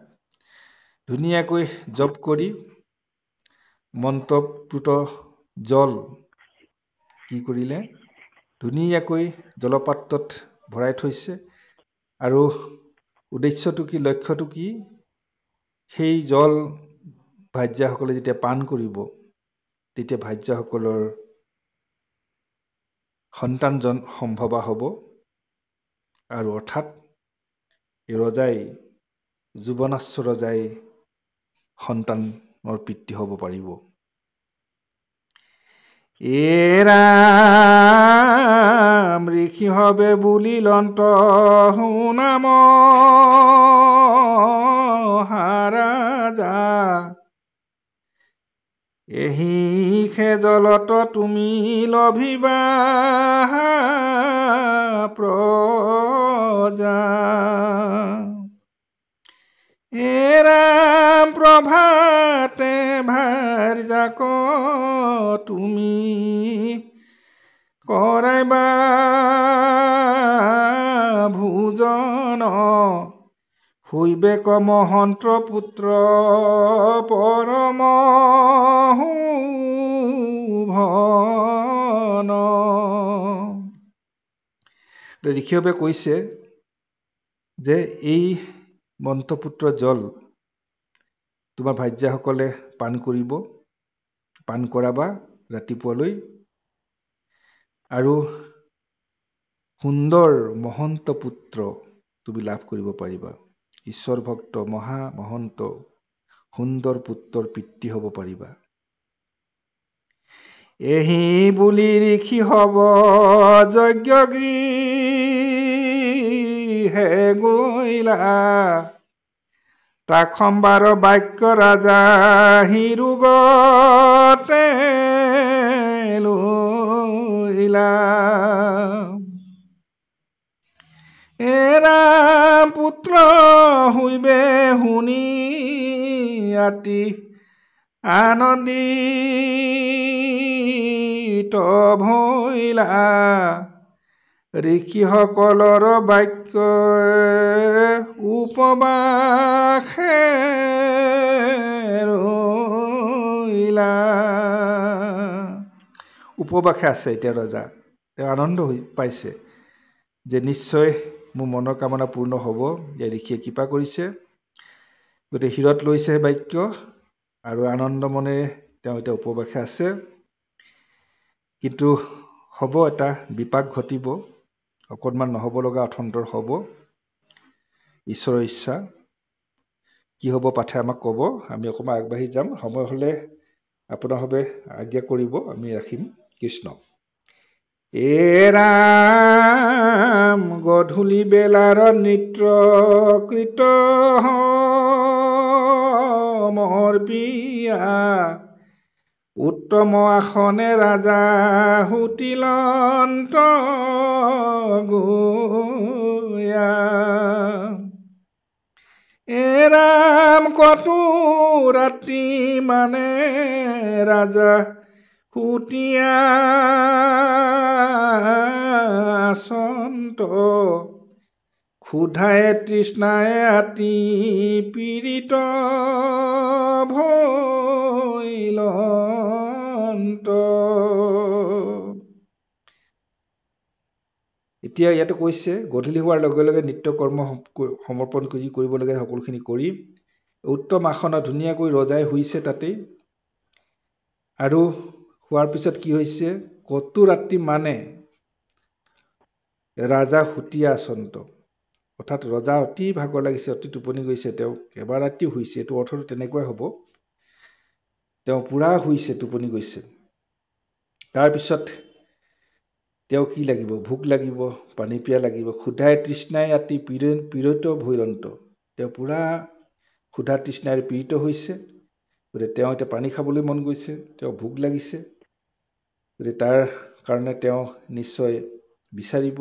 ধুনীয়াকৈ জপ কৰি মন্ত্ৰপুত জল কি কৰিলে, ধুনীয়াকৈ জলপাত্ৰত ভৰাই থৈছে। আৰু উদ্দেশ্যটো কি, লক্ষ্যটো কি, সেই জল ভাৰ্যাসকলে যেতিয়া পান কৰিব, তেতিয়া ভাৰ্যাসকলৰ সন্তানজন সম্ভৱা হ'ব। আৰু অৰ্থাৎ ৰজাই, যুৱনাশ্ব ৰজাই সন্তানৰ পিতৃ হ'ব পাৰিব। ৰাম ঋষি হবে বুলিলন্ত সুনাম হাৰাজা এহি খে জলত তুমি লভিবা প্ৰজা। ৰাম প্ৰভাতে ভাৰ্যাক তুমি কৰাইবা ভোজন হৈবেক মহন্ত পুত্ৰ পৰম শুভন। ঋষিয়ে কৈছে যে এই মন্ত্ৰপুত্ৰ জল তোমাৰ ভাৰ্যাসকলে পান কৰিব, পান কৰাবা ৰাতিপুৱালৈ। আৰু সুন্দৰ মহন্ত পুত্ৰ তুমি লাভ কৰিব পাৰিবা। ঈশ্বৰ ভক্ত মহা মহন্ত সুন্দৰ পুত্ৰৰ পিতৃ হ'ব পাৰিবা। এহি বুলি ঋষি হব যজ্ঞ গৃহে গৈলা তাক সম্বাৰ বাক্য ৰাজা হিৰুগতে লৈলা। ৰাম পুত্ৰ হৈবে শুনি আতি আনন্দিত ভৈলা ঋষিসকলৰ বাক্য উপবাসে ৰৈলা। উপবাসে আছে এতিয়া ৰজা, তেওঁ আনন্দ পাইছে যে নিশ্চয় মোৰ মনৰ কামনা পূৰ্ণ হ'ব, যে ঋষিয়ে কৃপা কৰিছে। গতিকে শিৰত লৈছে বাক্য আৰু আনন্দ মনেৰে তেওঁ এতিয়া উপবাসে আছে। কিন্তু হ'ব, এটা বিপাক ঘটিব, অকণমান নহ'ব লগা অথন্তৰ হ'ব। ঈশ্বৰৰ ইচ্ছা কি হ'ব পাঠে আমাক ক'ব আমি অকণমান আগবাঢ়ি যাম সময় হ'লে আপোনাৰ হবে আজ্ঞা কৰিব আমি ৰাখিম কৃষ্ণ ৰাম গধূলি বেলাৰ নৃত্য কৃত মোৰ পিয়া উত্তম আসনে ৰাজা সুতিলন্ত গোয়া ৰাম কতো ৰাতি মানে ৰাজা সুতিয়া সন্ত ক্ষুধায়ে তৃষ্ণায়ে আতি পীড়িত ভৈলন্ত এতিয়া ইয়াতে কৈছে গধূলি হোৱাৰ লগে লগে নিত্য কৰ্ম সমৰ্পণ কৰিবলগীয়া সকলোখিনি কৰি উত্তম আসনত ধুনীয়াকৈ ৰজাই শুইছে তাতেই আৰু হোৱাৰ পিছত কি হৈছে কতো ৰাতি মানে ৰাজা সুতিয়া আচন্ত অৰ্থাৎ ৰজা অতি ভাগৰ লাগিছে অতি টোপনি গৈছে তেওঁ এবাৰ ৰাতি শুইছে এইটো অৰ্থটো তেনেকুৱাই হ'ব তেওঁ পুৰা শুইছে টোপনি গৈছে তাৰপিছত তেওঁ কি লাগিব ভোক লাগিব পানী পিয়া লাগিব ক্ষুধাই তৃষ্ণাই আতি পীড়িত ভৈলন্ত তেওঁ পুৰা ক্ষুধা তৃষ্ণাৰে পীড়িত হৈছে গতিকে তেওঁ এতিয়া পানী খাবলৈ মন গৈছে তেওঁ ভোক লাগিছে গতিকে তাৰ কাৰণে তেওঁ নিশ্চয় বিচাৰিব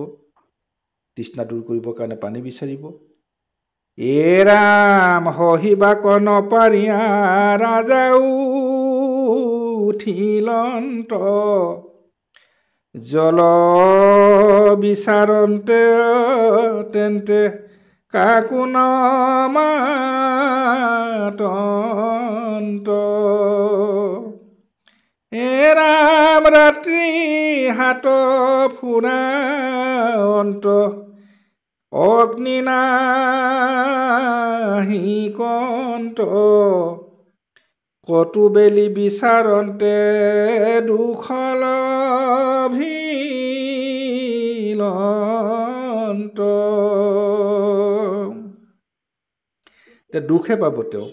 তৃষ্ণা দূৰ কৰিবৰ কাৰণে পানী বিচাৰিব ৰাম সহিবাক নপাৰিয়া ৰাজা উঠিলন্ত জল বিচাৰন্তে তেন্তে কাকো নমাতন্ত ৰাম ৰাত্ৰি হাত ফুৰা অন্ত অগ্নি নাহি কন্ত কতো বেলি বিচাৰন্তে দুখল ভিলন্ত দুখে পাব তেওঁ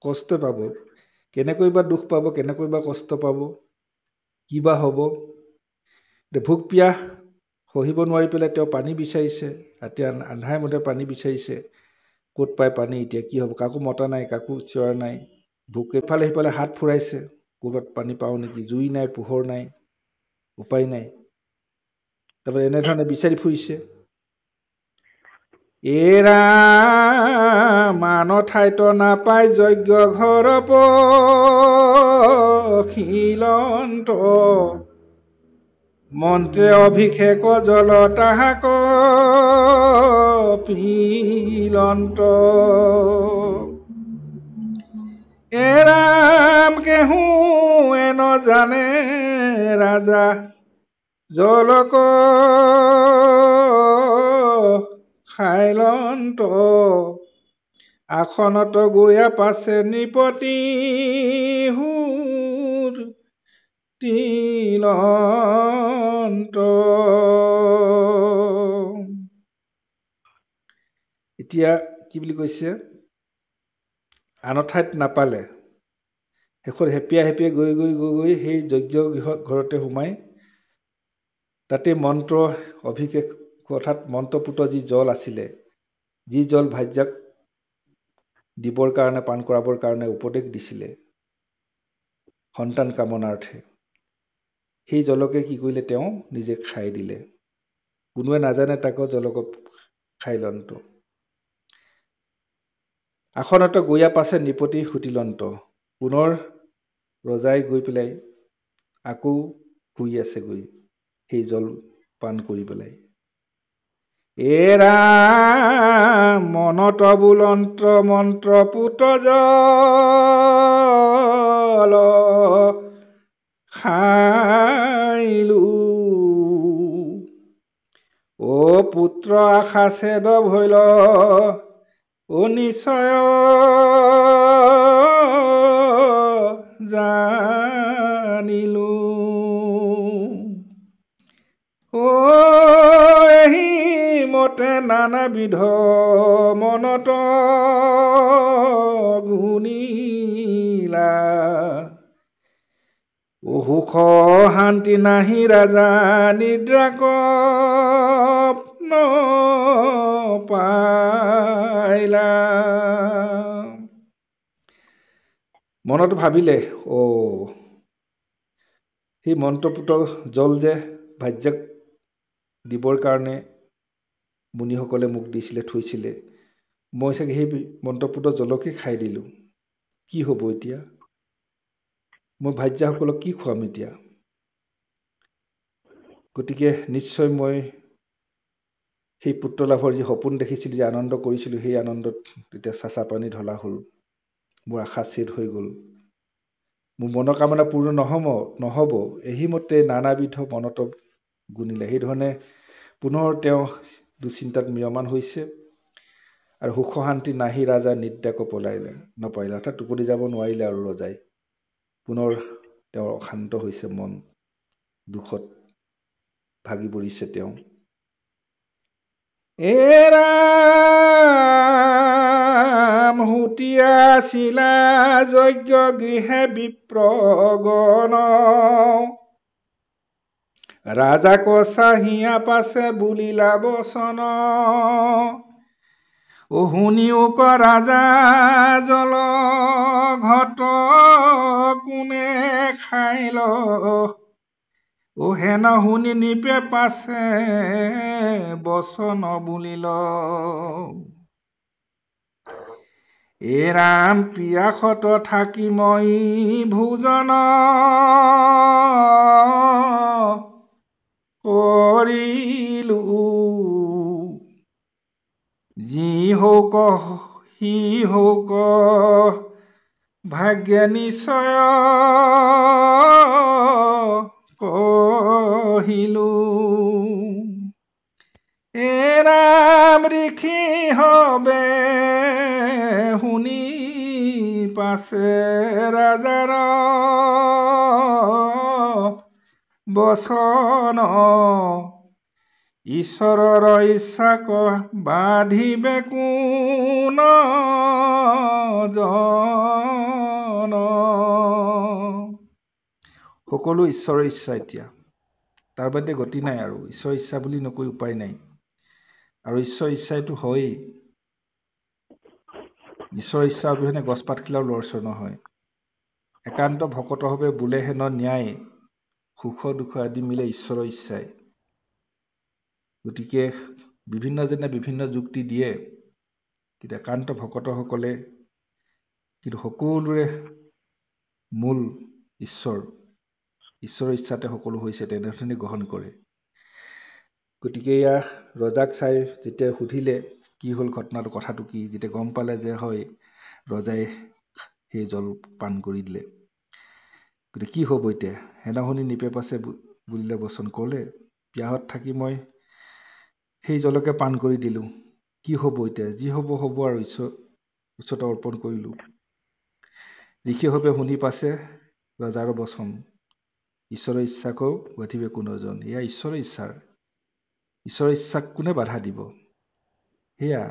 কষ্ট পাব কেনেকৈ বা দুখ পাব কেনেকৈ বা কষ্ট পাব কিবা হ'ব ভোক পিয়াহ সহিব নোৱাৰি পেলাই তেওঁ পানী বিচাৰিছে এতিয়া আন্ধাৰে মতে পানী বিচাৰিছে ক'ত পায় পানী এতিয়া কি হ'ব কাকো মতা নাই কাকো চিঞৰা নাই ভোক এফালে সিফালে হাত ফুৰাইছে ক'ৰবাত পানী পাওঁ নেকি জুই নাই পোহৰ নাই উপায় নাই তাৰপৰা এনেধৰণে বিচাৰি ফুৰিছে মান ঠাইত নাপায় যজ্ঞ ঘৰ পখিলন্ত মন্ত্ৰে অভিষেক জল তাহাক পিলন্ত ৰাম কেহু এন জানে ৰাজা জলক খাইলন্ত আসনত গৈয়া পাছে নিপতি হুৰ তিলন্ত এতিয়া কি বুলি কৈছে আন ঠাইত নাপালে শেষত হেপিয়াই গৈ সেই যজ্ঞ ঘৰতে সোমাই তাতে মন্ত্ৰ অভিষেক অৰ্থাৎ মন্ত্ৰপুত যি জল আছিলে যি জল ভাজ্যাক দিবৰ কাৰণে পান কৰাবৰ কাৰণে উপদেশ দিছিলে সন্তান কামনাৰ্থে সেই জলকে কি কৰিলে তেওঁ নিজে খাই দিলে কোনোৱে নাজানে তাকো জলক খাইলন্ত আসনত গৈয়া পাছে নিপতি সুতিলন্ত পুনৰ ৰজাই গৈ পেলাই আকৌ শুই আছে গৈ সেই জল পান কৰি পেলাই মনত বুলন্ত মন্ত্ৰ পুত জল খাইলো ও পুত্ৰ আশা ছেদ ভৈল নিশ্চয় জানিলো মতে নানাবিধ মনত গুণিলা সুখ শান্তি নাহি ৰাজা নিদ্ৰা পাইলা মনত ভাবিলে সেই মন্ত্ৰপুত জল যে ভাজ্যাক দিবৰ কাৰণে মুনিসকলে মোক দিছিলে থৈছিলে মই চাগে সেই মন্ত্ৰপুত জলকে খাই দিলো কি হ'ব এতিয়া মই ভাজ্যাসকলক কি খুৱাম এতিয়া গতিকে নিশ্চয় মই সেই পুত্ৰ লাভৰ যি সপোন দেখিছিলো যে আনন্দ কৰিছিলো সেই আনন্দত এতিয়া চাচা পানী ঢলা হ'ল মোৰ আশা ছেদ হৈ গ'ল মোৰ মনোকামনা পূৰ্ণ নহব এহিমতে নানাবিধ মনত গুণিলে সেই ধৰণে পুনৰ তেওঁ দুচিন্তাত ম্ৰিয়মান হৈছে আৰু সুখ শান্তি নাহি ৰাজা নিদ্ৰাক নপাইলে অৰ্থাৎ টোপনি যাব নোৱাৰিলে আৰু ৰজাই পুনৰ তেওঁৰ অশান্ত হৈছে মন দুখত ভাগি পৰিছে তেওঁ ৰাম হুতিয়া শিলা যজ্ঞ গৃহে বিপ্ৰগণ ৰাজাক চাহিয়া পাছে বুলিলা বচন শুনিওক ৰাজা জল ঘট কোনে খাইল হেন শুনি নিপে পাছে বচন বুলিল ৰাম পিয়াসত থাকি মই ভোজন কৰিলো যি হওক সি হওক ভাগ্য নিশ্চয় কহিলো ৰাম ঋষি হবে শুনি পাছে ৰাজাৰ বচন ঈশ্বৰৰ ইচ্ছাক বাধিবে কোন জন সকলো ঈশ্বৰৰ ইচ্ছা এতিয়া তাৰ বাদে গতি নাই আৰু ঈশ্বৰৰ ইচ্ছা বুলি নকৈ উপায় নাই আৰু ঈশ্বৰৰ ইচ্ছাইটো হয়েই ঈশ্বৰৰ ইচ্ছা অবিহনে গছপাত খিলাও লৰচৰ নহয় একান্ত ভকতভাৱে বোলে হেন ন্যায় সুখ দুখ আদি মিলে ঈশ্বৰৰ ইচ্ছাই গতিকে বিভিন্নজনে বিভিন্ন যুক্তি দিয়ে কিন্তু একান্ত ভকতসকলে কিন্তু সকলোৰে মূল ঈশ্বৰৰ ইচ্ছাতে সকলো হৈছে তেনেধৰণে গ্ৰহণ কৰে গতিকে এয়া ৰজাক চাই যেতিয়া সুধিলে কি হ'ল ঘটনাটো কথাটো কি যেতিয়া গম পালে যে হয় ৰজাই সেই জল পান কৰি দিলে গতিকে কি হ'ব এতিয়া হেনাশুনি নিপে পাছে বুলিলে বচন ক'লে পিয়াহত থাকি মই সেই জলকে পান কৰি দিলো কি হ'ব এতিয়া যি হ'ব আৰু উচ্চতা অৰ্পণ কৰিলো ঋষিসৱে শুনি পাছে ৰজাৰ বচন ঈশ্বৰৰ ইচ্ছাকো বাধিবে কোনজন এয়া ঈশ্বৰৰ ইচ্ছাক কোনে বাধা দিব সেয়া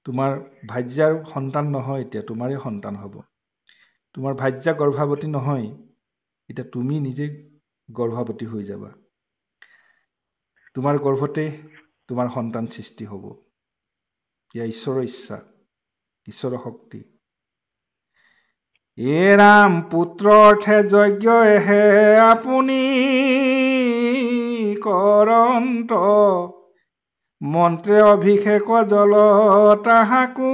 তোমাৰ ভাজ্যাৰ সন্তান নহয় এতিয়া তোমাৰে সন্তান হ'ব তোমাৰ ভাজ্যা গৰ্ভাৱতী নহয় এতিয়া তুমি নিজে গৰ্ভাৱতী হৈ যাবা তোমাৰ গৰ্ভতে তোমাৰ সন্তান সৃষ্টি হ'ব এয়া ঈশ্বৰৰ ইচ্ছা ঈশ্বৰৰ শক্তি ৰাম পুত্ৰ অৰ্থে যজ্ঞ হে আপুনি কৰন্ত মন্ত্ৰে অভিষেক জল তাহাকো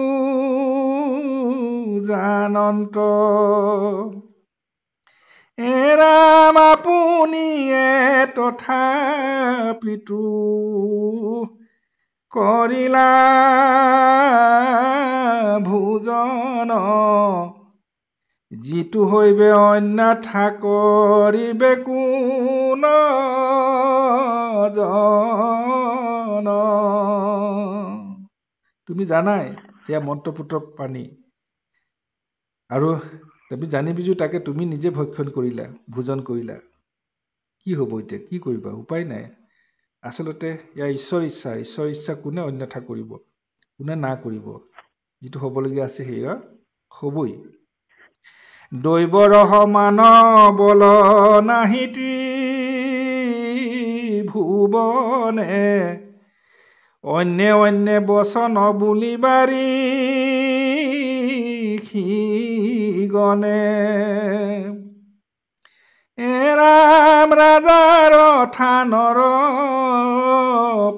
জানন্ত ৰাম আপুনিয়ে তথাপিতো কৰিলা ভোজন যিটো হৈবে অন্যথা কৰিবে কোন জন তুমি জানাই যে মন্ত্ৰপুত্ৰ পানী আৰু তুমি জানি বুজিও তাকে তুমি নিজে ভক্ষণ কৰিলা ভোজন কৰিলা কি হ'ব এতিয়া কি কৰিবা উপায় নাই আচলতে ইয়াৰ ঈশ্বৰ ইচ্ছা কোনে অন্যথা কৰিব, কোনে না কৰিব, যিটো হ'বলগীয়া আছে সেয়া হ'বই। দৈবৰ সমান বল নাহিতি ভুৱনে, অন্যে বচন বুলিবাৰী সিগনে। ৰাম ৰাজাৰ থানৰ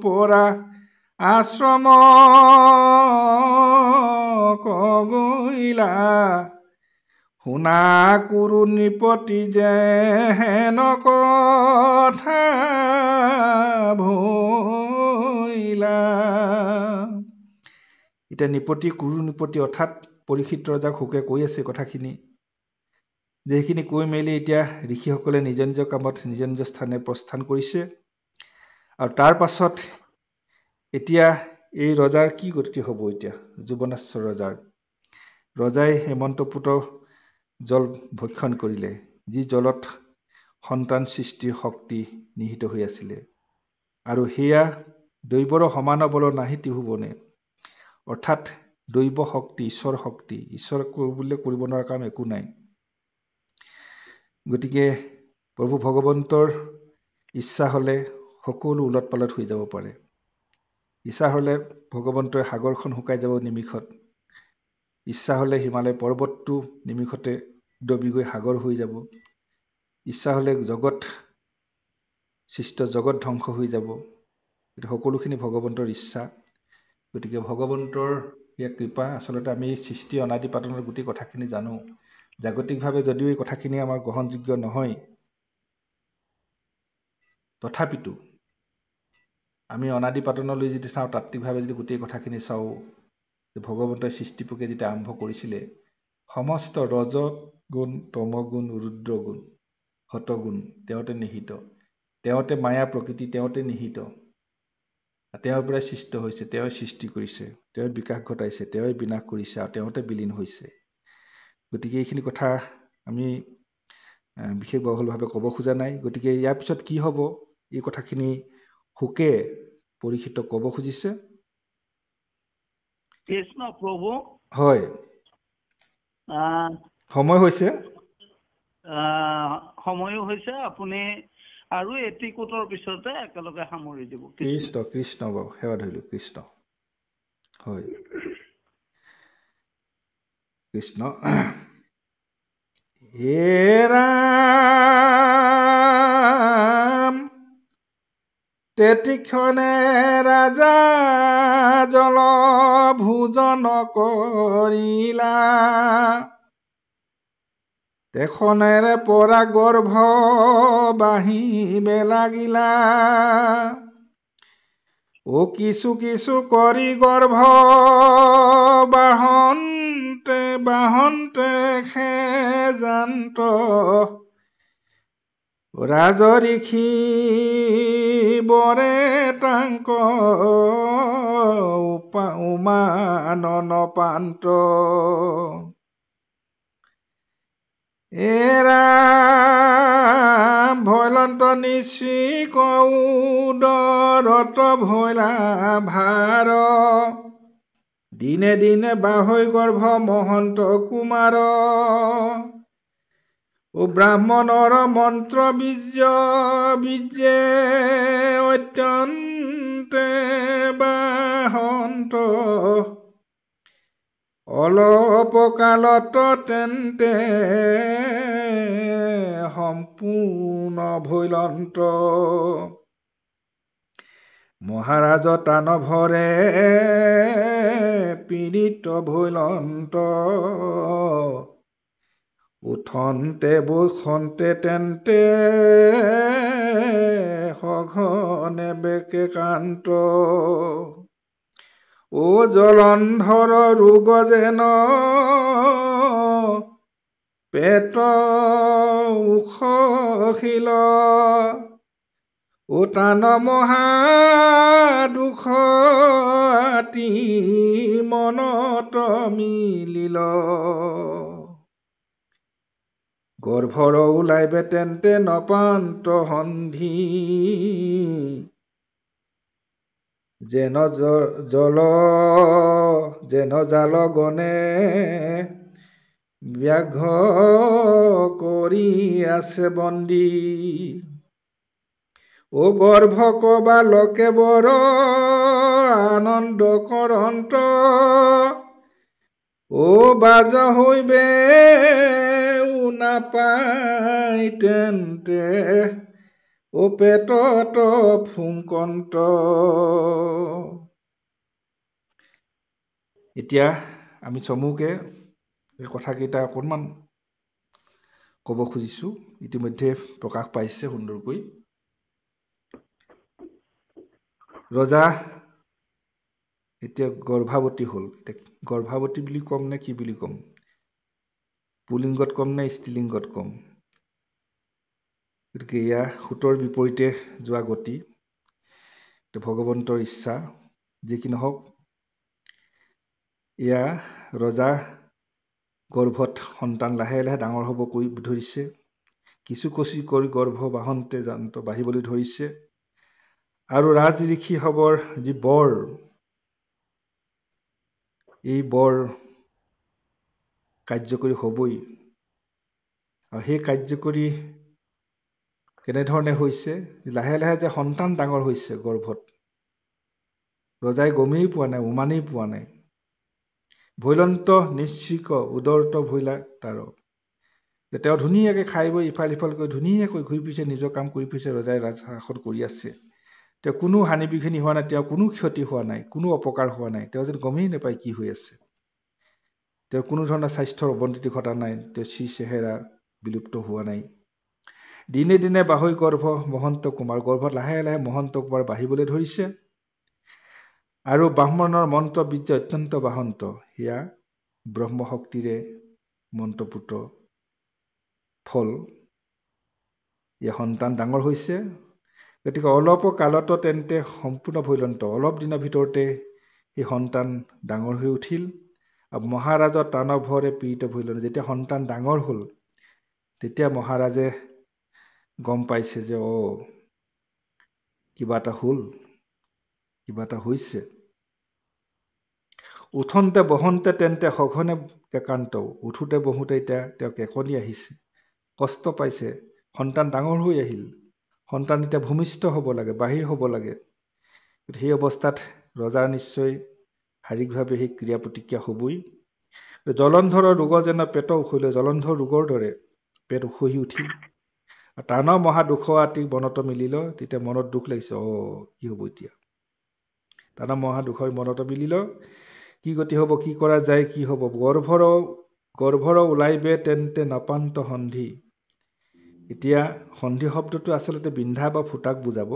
পৰা আশ্ৰম কগৈলা, শুনা কুৰু নৃপতি যে হেন কথা ভৈলা। এতিয়া কুৰু নৃপতি অৰ্থাৎ পৰীক্ষিত ৰজাক শুকে কৈ আছে কথাখিনি, যে সেইখিনি কৈ মেলি এতিয়া ঋষিসকলে নিজ নিজৰ কামত নিজ নিজৰ স্থানে প্ৰস্থান কৰিছে। আৰু তাৰ পাছত এতিয়া এই ৰজাৰ কি গতি হ'ব? এতিয়া যুৱনাশ্বৰ ৰজাই হেমন্তপুত্ৰ জল ভক্ষণ কৰিলে, যি জলত সন্তান সৃষ্টিৰ শক্তি নিহিত হৈ আছিলে। আৰু সেয়া দৈৱৰ সমান বল নাহিতি ভুৱনে, অৰ্থাৎ দৈৱ শক্তি, ঈশ্বৰ বুলিলে কৰিব নোৱাৰা কাম একো নাই। গতিকে প্ৰভু ভগৱন্তৰ ইচ্ছা হলে সকলো উলট পালট হৈ যাব পাৰে। ইচ্ছা হলে ভগৱন্তই সাগৰখন শুকাই যাব নিমিষত, ইচ্ছা হলে হিমালয় পৰ্বতটো নিমিষতে ডবি গৈ সাগৰ হৈ যাব, ইচ্ছা হলে সৃষ্ট জগত ধ্বংস হৈ যাব। সকলোখিনি ভগৱন্তৰ ইচ্ছা। গতিকে ভগৱন্তৰ ইয়াৰ কৃপা। আচলতে আমি সৃষ্টি অনাদি পাতনৰ গোটেই কথাখিনি জানো। জাগতিকভাৱে যদিও এই কথাখিনি আমাৰ গ্ৰহণযোগ্য নহয়, তথাপিতো আমি অনাদি পাতনলৈ যদি চাওঁ, তাত্ত্বিকভাৱে যদি গোটেই কথাখিনি চাওঁ, ভগৱন্তই সৃষ্টিপোকে যেতিয়া আৰম্ভ কৰিছিলে, সমস্ত ৰজগুণ, তমগুণ, ৰুদ্ৰগুণ, হতগুণ তেওঁতে নিহিত, তেওঁতে মায়া প্ৰকৃতি তেওঁতে নিহিত। তেওঁৰ পৰাই সৃষ্ট হৈছে, তেওঁ সৃষ্টি কৰিছে, তেওঁ বিকাশ ঘটাইছে, তেওঁ বিনাশ কৰিছে, আৰু তেওঁতে বিলীন হৈছে। গতিকে এইখিনি কথা আমি বিশেষ বহুলভাৱে ক'ব খোজা নাই। গতিকে ইয়াৰ পিছত কি হ'ব, এই কথাখিনি শুকে পৰীক্ষিতক ক'ব খুজিছে। কৃষ্ণ প্ৰভু, হয়, সময় হৈছে, সময়ো হৈছে। আপুনি আৰু এটি কোটৰ পিছতে একেলগে সামৰি দিব। কৃষ্ণ বাৰু, সেৱা ধৰিলো। কৃষ্ণ। হয়, কৃষ্ণ। হে ৰাম তেতিক্ষণে ৰাজা জল ভোজন কৰিলা, তেখনেৰে পৰা গৰ্ভ বাঢ়িবে লাগিলা। ও কিছু কৰি গৰ্ভ বাঢ়ন্তে খেজান্ত, ৰাজঋষি বৰে তাংক উমানন পান্ত। ভৈলন্ত নিশ্চিক উদৰত ভৈলা ভাৰ, দিনে দিনে বাঢ়ৈ গৰ্ভ মহন্ত কুমাৰ। ও ব্ৰাহ্মণৰ মন্ত্ৰ বীৰ্যে অত্যন্তে বাঢ়ন্ত, অলপ কালত তেন্তে সম্পূৰ্ণ ভৈলন্ত। মহাৰাজ দানৱৰে পীড়িত ভৈলন্ত, উঠন্তে বৈসন্তে তেন্তে সঘনে বেকে কান্ত। ও জলন্ধৰ ৰোগ যেন পেট উশশিল, ও টান মহা দুখ আতি মনত মিলিল। গৰ্ভৰ ওলাইবে তেন্তে নপান্ত সন্ধি, যেন জাল গনে ব্যাঘ্ৰ কৰি আছে বন্দী ও গৰ্ভক বালকে বৰ আনন্দ কৰন্ত ও বাজ হইবে নাপাই তেন্তে ও পেটত ফুংকন্ত। এতিয়া আমি চমুকে এই কথাকেইটা অকণমান ক'ব খুজিছো। ইতিমধ্যে প্ৰকাশ পাইছে সুন্দৰকৈ। ৰজা এতিয়া গৰ্ভাৱতী হ'ল। গৰ্ভাৱতী বুলি ক'ম নে কি বুলি ক'ম? পুলিংগত ক'ম নে স্ত্ৰীলিংগত ক'ম? গতিকে এয়া সুতৰ বিপৰীতে যোৱা গতি। ভগৱন্তৰ ইচ্ছা যি কি নহওক, এয়া ৰজা গৰ্ভত সন্তান লাহে লাহে ডাঙৰ হ'ব কৰি ধৰিছে। কিছু কচি কৰি গৰ্ভ বাঢ়ন্তে জান্ত বাঢ়িবলৈ ধৰিছে। আৰু ৰাজ ঋষি হবৰ যি বৰ, এই বৰ কাৰ্যকৰী হ'বই। আৰু সেই কাৰ্যকৰী কেনেধৰণে হৈছে? লাহে লাহে যে সন্তান ডাঙৰ হৈছে গৰ্ভত, ৰজাই গমেই পোৱা নাই, উমানেই পোৱা নাই। ভৈলন্ত নিশ্চিক উদৰত ভৈলা তাৰ, তেওঁ ধুনীয়াকৈ খাই বৈ ইফাল সিফাল কৰি ধুনীয়াকৈ ঘূৰি ফুৰিছে, নিজৰ কাম কৰি ফুৰিছে। ৰজাই ৰাজশাসন কৰি আছে। তেওঁ কোনো হানি বিঘিনি হোৱা নাই, তেওঁ কোনো ক্ষতি হোৱা নাই, কোনো অপকাৰ হোৱা নাই। তেওঁ যেন গমেই নাপায় কি হৈ আছে। তেওঁ কোনো ধৰণৰ স্বাস্থ্যৰ অৱনতি ঘটা নাই, তেওঁ চেহেৰা বিলুপ্ত হোৱা নাই। দিনে দিনে বাঢ়ৈ গৰ্ভ মহন্ত কুমাৰ, গৰ্ভত লাহে লাহে মহন্ত কুমাৰ বাঢ়িবলৈ ধৰিছে। আৰু ব্ৰাহ্মণৰ মন্ত্ৰ বিদ্যা অত্যন্ত বাহন্ত, সেয়া ব্ৰহ্মশক্তিৰে মন্ত্ৰপুত ফল। এয়া সন্তান ডাঙৰ হৈছে। গতিকে অলপ কালত তেন্তে সম্পূৰ্ণ ভৈলন্ত, অলপ দিনৰ ভিতৰতে সেই সন্তান ডাঙৰ হৈ উঠিল। আৰু মহাৰাজৰ তানভৰে পীড়িত ভৈলন্ত, যেতিয়া সন্তান ডাঙৰ হ'ল, তেতিয়া মহাৰাজে গম পাইছে যে কিবা এটা হ'ল, কিবা এটা হৈছে। উঠন্তে বহন্তে তেন্তে সঘনে কেকান্ত, উঠোতে বহোতে এতিয়া তেওঁ কেকনি আহিছে, কষ্ট পাইছে। সন্তান ডাঙৰ হৈ আহিল, সন্তান এতিয়া ভূমিষ্ঠ হ'ব লাগে, বাহিৰ হ'ব লাগে। সেই অৱস্থাত ৰজাৰ নিশ্চয় শাৰীৰিকভাৱে সেই ক্ৰিয়া প্ৰতিক্ৰিয়া হ'বই। জলন্ধৰৰ ৰোগ যেন পেট উখহিলে, জলন্ধৰ ৰোগৰ দৰে পেট উখহি উঠিল। টান মহা দুখ আতি মনত মিলিল, তেতিয়া মনত দুখ লাগিছে, কি হ'ব এতিয়া? টান মহা দুখ মনত মিলিল, কি গতি হ'ব, কি কৰা যায়, কি হ'ব? গৰ্ভৰ ওলাইবে তেন্তে নপান্ত সন্ধি। এতিয়া সন্ধি শব্দটো আচলতে বিন্ধা বা ফুটাক বুজাব।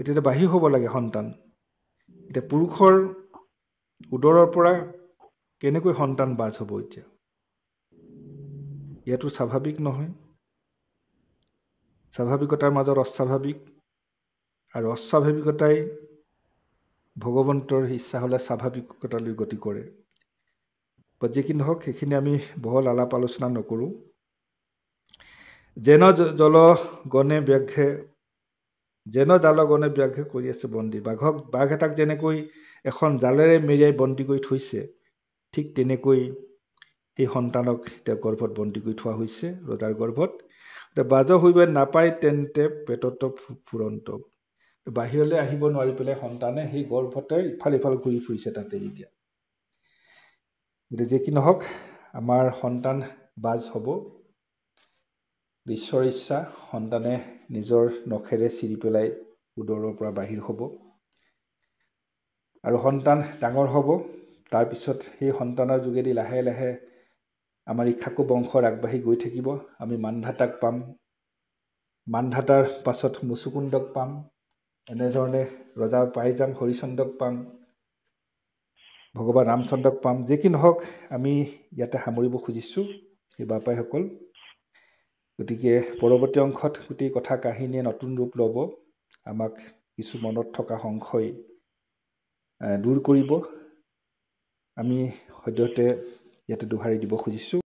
এতিয়া বাহিৰ হ'ব লাগে সন্তান। এতিয়া পুৰুষৰ উদৰৰ পৰা কেনেকৈ সন্তান বাজ হ'ব এতিয়া? ইয়াতো স্বাভাৱিক নহয়। স্বাভাৱিকতাৰ মাজত অস্বাভাৱিক, আৰু অস্বাভাৱিকতাই ভগৱন্তৰ ইচ্ছা হ'লে স্বাভাৱিকতালৈ গতি কৰে। যি কি নহওক, সেইখিনি আমি বহল আলাপ আলোচনা নকৰোঁ। যেন জাল গণে ব্যাঘ্ৰে কৰি আছে বন্দী। বাঘ এটাক যেনেকৈ এখন জালেৰে মেৰিয়াই বন্দী কৰি থৈছে, ঠিক তেনেকৈ সেই সন্তানক এতিয়া গৰ্ভত বন্দী কৰি থোৱা হৈছে, ৰজাৰ গৰ্ভত। বাজ হইব নাপায় তেন্তে পেটত ফুৰন্ত, বাহিৰলৈ আহিব নোৱাৰি পেলাই সন্তানে সেই গৰ্ভতে ইফাল ইফাল ঘূৰি ফুৰিছে তাতে এতিয়া। যি কি নহওক, আমাৰ সন্তান বাজ হ'ব। ঈশ্বৰৰ ইচ্ছা, সন্তানে নিজৰ নখেৰে চিৰি পেলাই উদৰৰ পৰা বাহিৰ হ'ব। আৰু সন্তান ডাঙৰ হ'ব। তাৰপিছত সেই সন্তানৰ যোগেদি লাহে লাহে আমাৰ ইক্ষাকু বংশৰ আগবাঢ়ি গৈ থাকিব। আমি মানধাতাক পাম, মানধাতাৰ পাছত মুচুকুন্দক পাম, এনেধৰণে ৰজা পাই যাম, হৰিচন্দ্ৰক পাম, ভগৱান ৰামচন্দ্ৰক পাম। যি কি নহওক, আমি ইয়াতে সামৰিব খুজিছোঁ সেই বাপাইসকল। গতিকে পৰৱৰ্তী অংশত গোটেই কথা কাহিনীয়ে নতুন ৰূপ ল'ব। আমাক কিছু মনত থকা সংশয় দূৰ কৰিব। আমি সদ্যহতে ইয়াতে দোহাৰি দিব খুজিছোঁ।